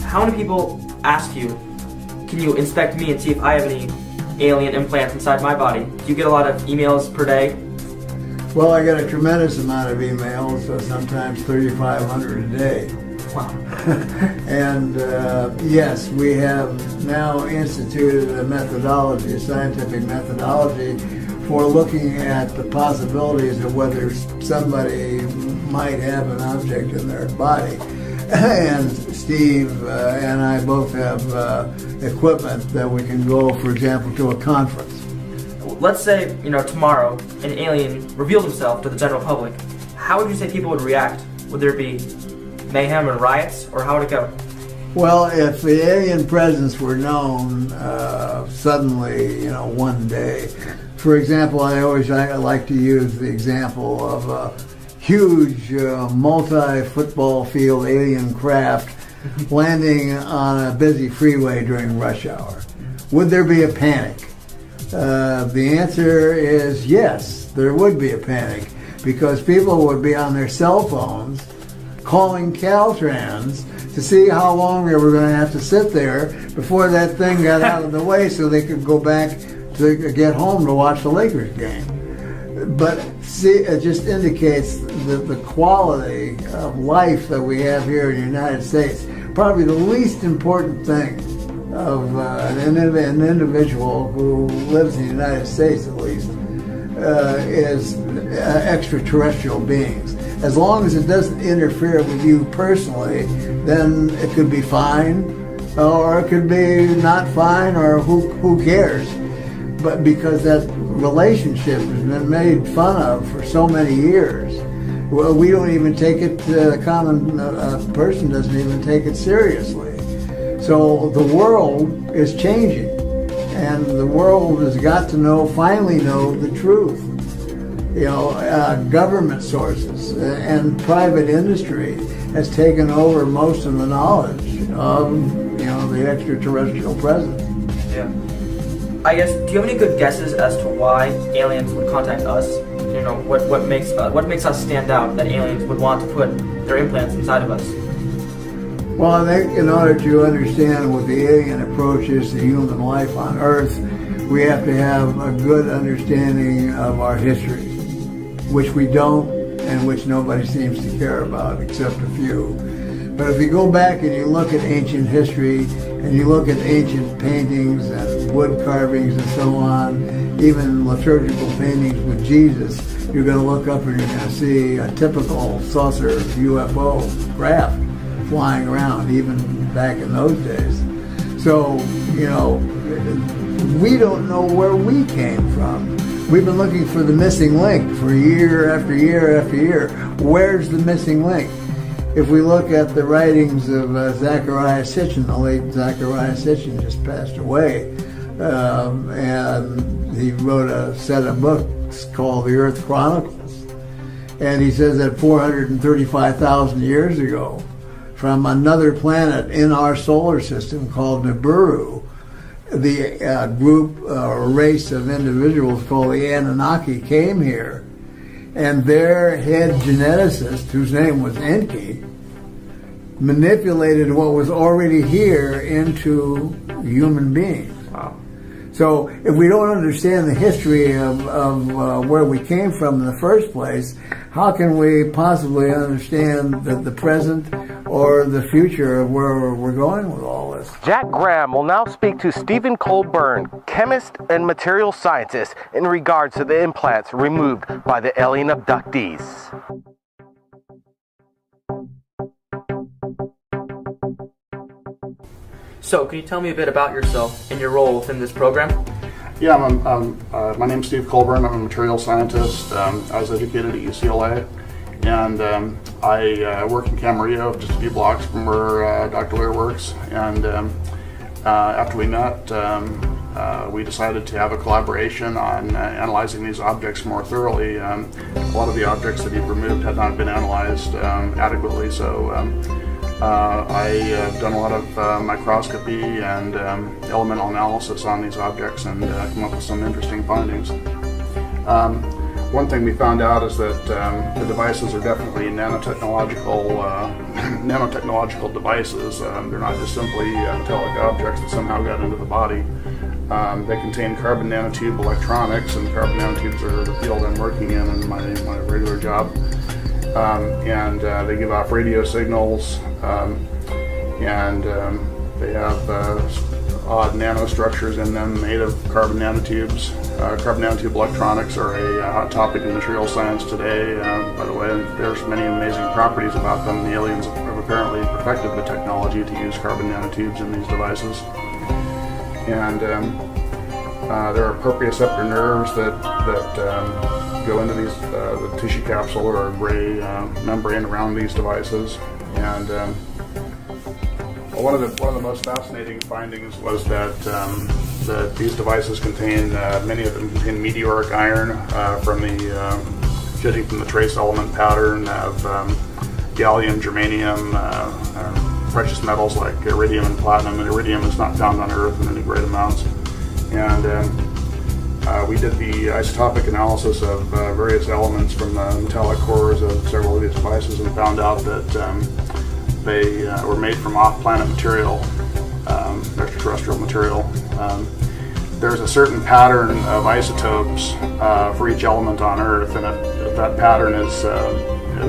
How many people ask you, can you inspect me and see if I have any alien implants inside my body? Do you get a lot of emails per day? Well, I get a tremendous amount of emails, sometimes 3,500 a day. Wow. And yes, we have now instituted a methodology, a scientific methodology, for looking at the possibilities of whether somebody might have an object in their body. And Steve and I both have equipment that we can go, for example, to a conference. Let's say, you know, tomorrow an alien revealed himself to the general public. How would you say people would react? Would there be mayhem and riots, or how would it go? Well, if the alien presence were known suddenly, you know, one day, for example, I like to use the example of a huge multi-football field alien craft landing on a busy freeway during rush hour. Would there be a panic? The answer is yes, there would be a panic, because people would be on their cell phones calling Caltrans to see how long they were going to have to sit there before that thing got out of the way so they could go back to get home to watch the Lakers game. But see, it just indicates the quality of life that we have here in the United States. Probably the least important thing of an individual who lives in the United States, at least, is extraterrestrial beings. As long as it doesn't interfere with you personally, then it could be fine, or it could be not fine, or who cares? But because that relationship has been made fun of for so many years, well, we don't even take it, the common person doesn't even take it seriously. So the world is changing, and the world has got to finally know the truth. You know, government sources and private industry has taken over most of the knowledge of, you know, the extraterrestrial presence. Yeah. I guess, do you have any good guesses as to why aliens would contact us? You know, what makes us stand out that aliens would want to put their implants inside of us? Well, I think in order to understand what the alien approach is to human life on Earth, we have to have a good understanding of our history, which we don't, and which nobody seems to care about except a few. But if you go back and you look at ancient history, and you look at ancient paintings and wood carvings and so on, even liturgical paintings with Jesus, you're going to look up and you're going to see a typical saucer UFO craft flying around, even back in those days. So, you know, we don't know where we came from. We've been looking for the missing link for year after year after year. Where's the missing link? If we look at the writings of Zachariah Sitchin, the late Zachariah Sitchin just passed away, and he wrote a set of books called The Earth Chronicles. And he says that 435,000 years ago, from another planet in our solar system called Nibiru, the group or race of individuals called the Anunnaki came here, and their head geneticist, whose name was Enki, manipulated what was already here into human beings. Wow. So if we don't understand the history of where we came from in the first place, how can we possibly understand the present or the future of where we're going with all this? Jack Graham will now speak to Stephen Colburn, chemist and material scientist, in regards to the implants removed by the alien abductees. So, can you tell me a bit about yourself and your role within this program? Yeah, my name's Steve Colburn. I'm a material scientist. I was educated at UCLA, and I work in Camarillo, just a few blocks from where Dr. Lear works. And after we met, we decided to have a collaboration on analyzing these objects more thoroughly. A lot of the objects that he removed had not been analyzed adequately, so I've done a lot of microscopy and elemental analysis on these objects and come up with some interesting findings. One thing we found out is that the devices are definitely nanotechnological devices. They're not just simply metallic objects that somehow got into the body. They contain carbon nanotube electronics, and carbon nanotubes are the field I'm working in my regular job. And they give off radio signals, and they have odd nanostructures in them made of carbon nanotubes. Carbon nanotube electronics are a hot topic in material science today. By the way, there's many amazing properties about them. The aliens have apparently perfected the technology to use carbon nanotubes in these devices. And there are proprioceptor nerves that go into these the tissue capsule or gray membrane around these devices. And one of the most fascinating findings was that these devices contain many of them contain meteoric iron judging from the trace element pattern of gallium, germanium, precious metals like iridium and platinum. And iridium is not found on Earth in any great amounts. And we did the isotopic analysis of various elements from the metallic cores of several of these devices and found out that they were made from off-planet material, extraterrestrial material. There's a certain pattern of isotopes for each element on Earth, and if that pattern is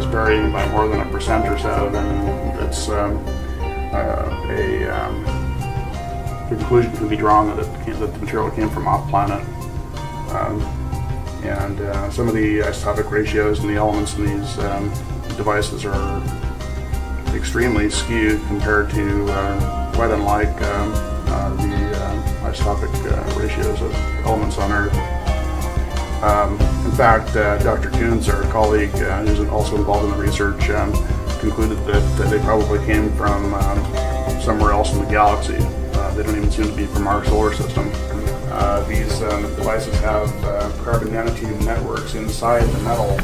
varying by more than 1% or so, then it's the conclusion can be drawn that the material came from off-planet. And some of the isotopic ratios and the elements in these devices are extremely skewed compared to quite unlike the isotopic ratios of elements on Earth. In fact, Dr. Coons, our colleague who's also involved in the research, concluded that they probably came from somewhere else in the galaxy. They don't even seem to be from our solar system. These devices have carbon nanotube networks inside the metal,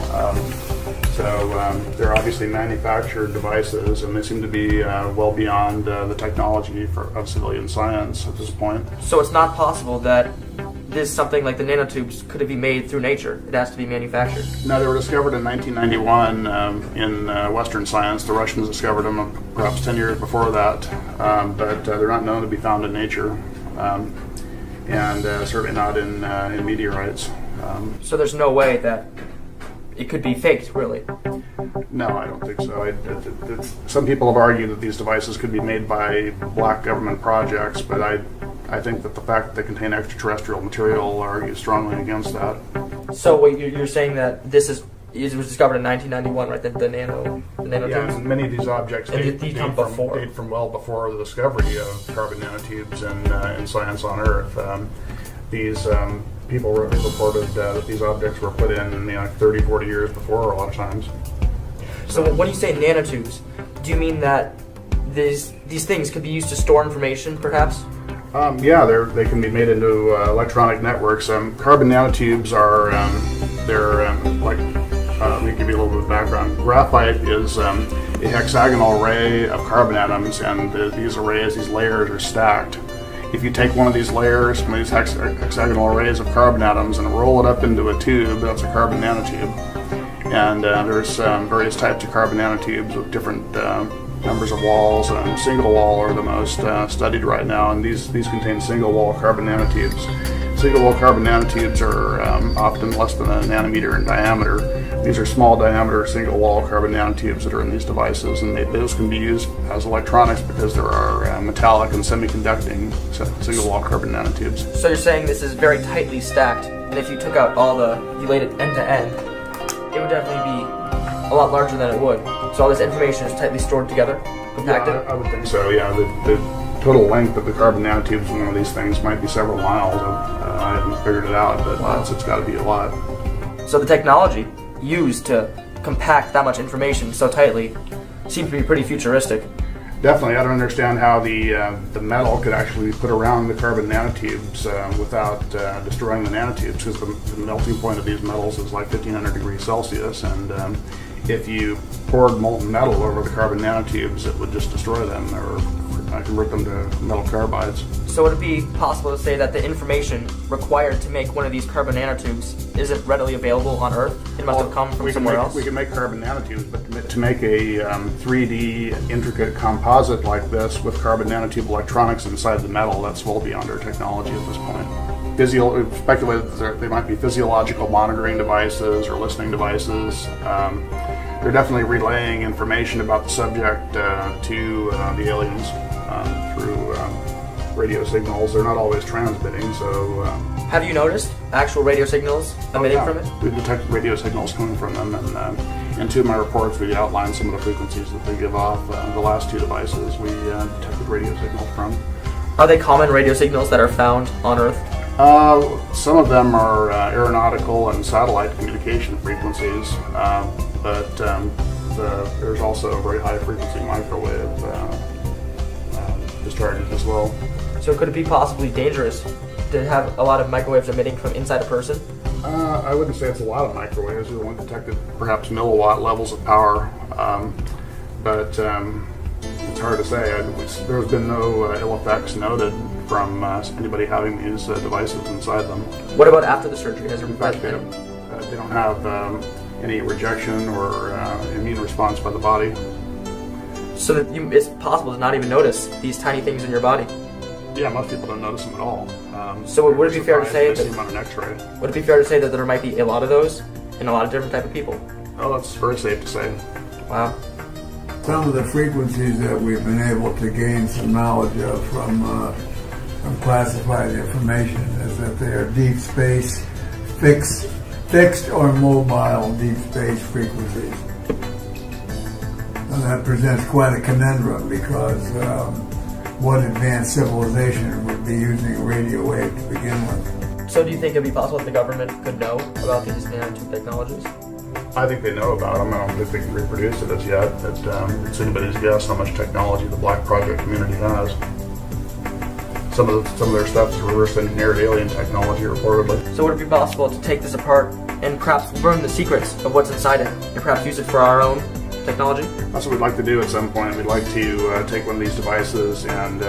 so they're obviously manufactured devices, and they seem to be well beyond the technology of civilian science at this point. So it's not possible that something like the nanotubes could be made through nature. It has to be manufactured. No, they were discovered in 1991 in Western science. The Russians discovered them perhaps 10 years before that, but they're not known to be found in nature. And certainly not in meteorites. So there's no way that it could be faked, really? No, I don't think so. Some people have argued that these devices could be made by black government projects, but I think that the fact that they contain extraterrestrial material argues strongly against that. So wait, you're saying that it was discovered in 1991, right? The nanotubes? Yeah, and many of these objects date from well before the discovery of carbon nanotubes in science on Earth. These people reported that these objects were put in 30, 40 years before a lot of times. So when you say nanotubes, do you mean that these things could be used to store information, perhaps? Yeah, they can be made into electronic networks. Carbon nanotubes are let me give you a little bit of background. Graphite is a hexagonal array of carbon atoms, and these layers are stacked. If you take one of these layers, one of these hexagonal arrays of carbon atoms, and roll it up into a tube, that's a carbon nanotube. And there's various types of carbon nanotubes with different Numbers of walls, and single wall are the most studied right now, and these contain single wall carbon nanotubes. Single wall carbon nanotubes are often less than a nanometer in diameter. These are small diameter single wall carbon nanotubes that are in these devices, and those can be used as electronics because there are metallic and semiconducting single wall carbon nanotubes. So you're saying this is very tightly stacked, and if you took out you laid it end to end, it would definitely be a lot larger than it would. So all this information is tightly stored together, compacted? Yeah, I would think so, yeah. The total length of the carbon nanotubes in one of these things might be several miles. I haven't figured it out, but wow. It's got to be a lot. So the technology used to compact that much information so tightly seems to be pretty futuristic. Definitely. I don't understand how the metal could actually be put around the carbon nanotubes without destroying the nanotubes, because the melting point of these metals is like 1500 degrees Celsius, and if you poured molten metal over the carbon nanotubes, it would just destroy them or convert them to metal carbides. So would it be possible to say that the information required to make one of these carbon nanotubes isn't readily available on Earth? It must have come from somewhere else? We can make carbon nanotubes, but to make a 3D intricate composite like this with carbon nanotube electronics inside the metal, that's well beyond our technology at this point. We've speculated that they might be physiological monitoring devices or listening devices. They're definitely relaying information about the subject to the aliens through radio signals. They're not always transmitting, so... Have you noticed actual radio signals emitting from it? We've detected radio signals coming from them, and in two of my reports we outlined some of the frequencies that they give off. The last two devices we detected radio signals from. Are they common radio signals that are found on Earth? Some of them are aeronautical and satellite communication frequencies, but there's also a very high frequency microwave discharges as well. So could it be possibly dangerous to have a lot of microwaves emitting from inside a person? I wouldn't say it's a lot of microwaves. We only detected perhaps milliwatt levels of power, but it's hard to say. There's been no ill effects noted from anybody having these devices inside them. What about after the surgery? Has in fact, they don't have any rejection or immune response by the body. So that it's possible to not even notice these tiny things in your body? Yeah, most people don't notice them at all. So would it be fair to say that on an X-ray? Would it be fair to say that there might be a lot of those in a lot of different type of people? Oh, that's very safe to say. Wow. Some of the frequencies that we've been able to gain some knowledge of from classified information is that they are deep space, fixed or mobile deep space frequencies. And that presents quite a conundrum because what advanced civilization would be using a radio wave to begin with? So do you think it would be possible that the government could know about these nanotube technologies? I think they know about them. I don't think they can reproduce it as yet. It's anybody's guess how much technology the Black Project community has. Some of their stuff is reverse engineered alien technology, reportedly. So would it be possible to take this apart and perhaps learn the secrets of what's inside it and perhaps use it for our own technology? That's what we'd like to do at some point. We'd like to take one of these devices and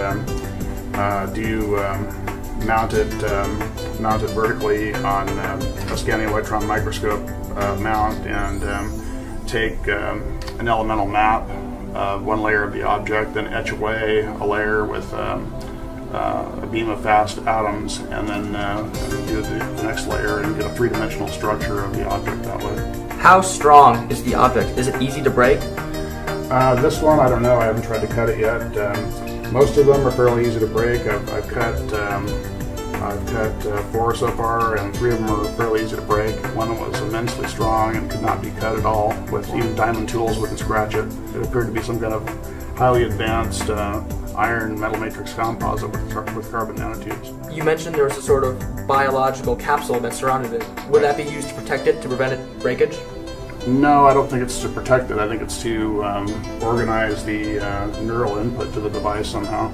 mount it vertically on a scanning electron microscope mount and take an elemental map of one layer of the object, then etch away a layer with a beam of fast atoms, and then do the next layer and get a three-dimensional structure of the object that way. How strong is the object? Is it easy to break? This one, I don't know. I haven't tried to cut it yet. Most of them are fairly easy to break. I've cut 4 so far, and 3 of them are fairly easy to break. One was immensely strong and could not be cut at all. With even diamond tools wouldn't scratch it. It appeared to be some kind of highly advanced iron metal matrix composite with carbon nanotubes. You mentioned there was a sort of biological capsule that surrounded it. Would that be used to protect it, to prevent it breakage? No, I don't think it's to protect it. I think it's to organize the neural input to the device somehow.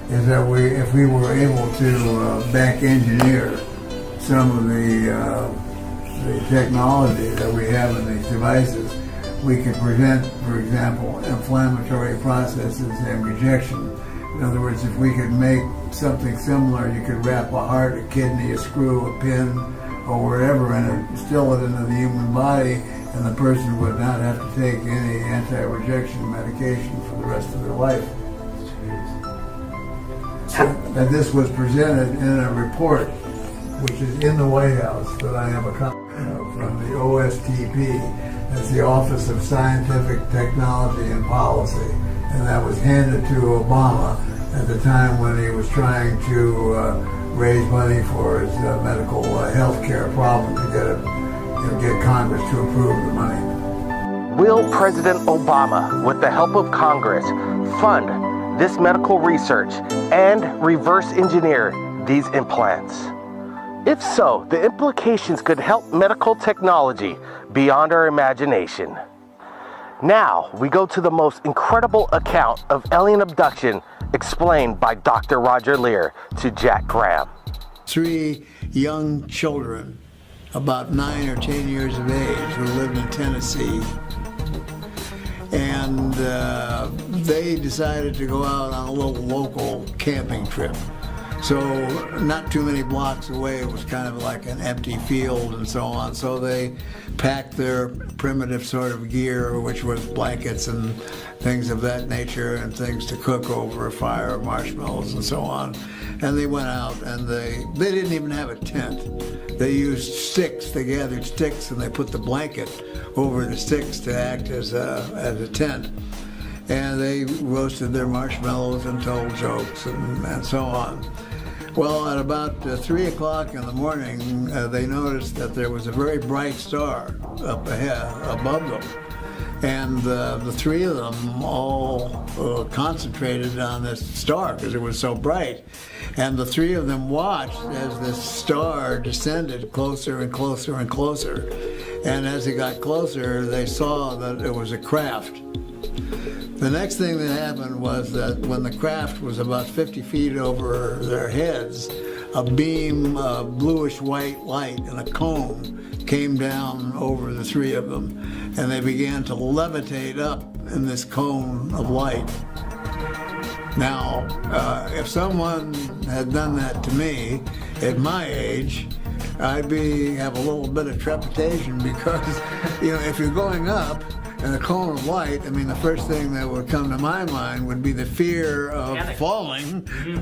Is that if we were able to back engineer some of the technology that we have in these devices, we could prevent, for example, inflammatory processes and rejection. In other words, if we could make something similar, you could wrap a heart, a kidney, a screw, a pin, or whatever in it, instill it into the human body, and the person would not have to take any anti-rejection medication for the rest of their life. And this was presented in a report, which is in the White House, that I have a copy of from the OSTP. That's the Office of Scientific Technology and Policy, and that was handed to Obama at the time when he was trying to raise money for his medical health care problem to get Congress to approve the money. Will President Obama, with the help of Congress, fund this medical research and reverse engineer these implants? If so, the implications could help medical technology beyond our imagination. Now, we go to the most incredible account of alien abduction explained by Dr. Roger Lear to Jack Graham. 3 young children, about 9 or 10 years of age, who lived in Tennessee. And they decided to go out on a little local camping trip. So not too many blocks away, it was kind of like an empty field and so on. So they packed their primitive sort of gear, which was blankets and things of that nature and things to cook over a fire, marshmallows and so on. And they went out and they didn't even have a tent. They used sticks. They gathered sticks and they put the blanket over the sticks to act as a tent. And they roasted their marshmallows and told jokes and so on. Well, at about 3 o'clock in the morning, they noticed that there was a very bright star up ahead, above them. And the 3 of them all concentrated on this star because it was so bright. And the 3 of them watched as this star descended closer and closer and closer. And as it got closer, they saw that it was a craft. The next thing that happened was that when the craft was about 50 feet over their heads, a beam of bluish-white light in a cone came down over the 3 of them, and they began to levitate up in this cone of light. Now, if someone had done that to me at my age, I'd have a little bit of trepidation because, if you're going up in a cone of light, the first thing that would come to my mind would be the fear of falling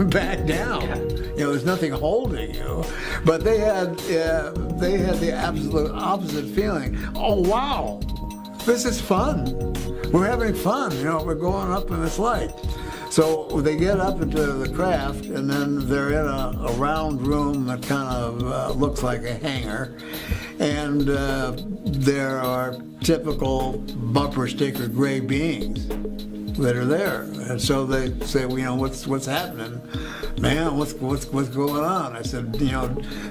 back down. There's nothing holding you. But they had the absolute opposite feeling. Oh, wow, this is fun. We're having fun. We're going up in this light. So they get up into the craft, and then they're in a round room that kind of looks like a hangar. And there are typical bumper sticker gray beings that are there. And so they say, what's happening? Man, what's going on? I said,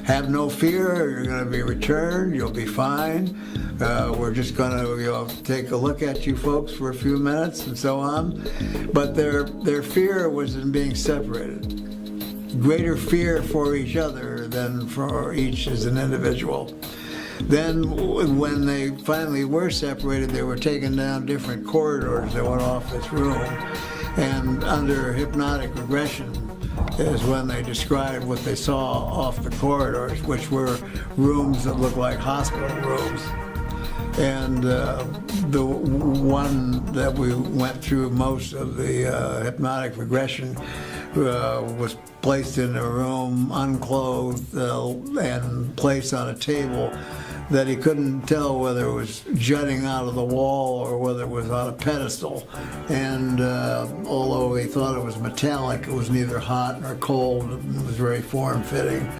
have no fear. You're going to be returned. You'll be fine. We're just going to take a look at you folks for a few minutes and so on. But their fear was in being separated. Greater fear for each other than for each as an individual. Then when they finally were separated, they were taken down different corridors that went off this room. And under hypnotic regression is when they described what they saw off the corridors, which were rooms that looked like hospital rooms. And the one that we went through most of the hypnotic regression was placed in a room, unclothed, and placed on a table that he couldn't tell whether it was jutting out of the wall or whether it was on a pedestal. And although he thought it was metallic, it was neither hot nor cold. It was very form-fitting.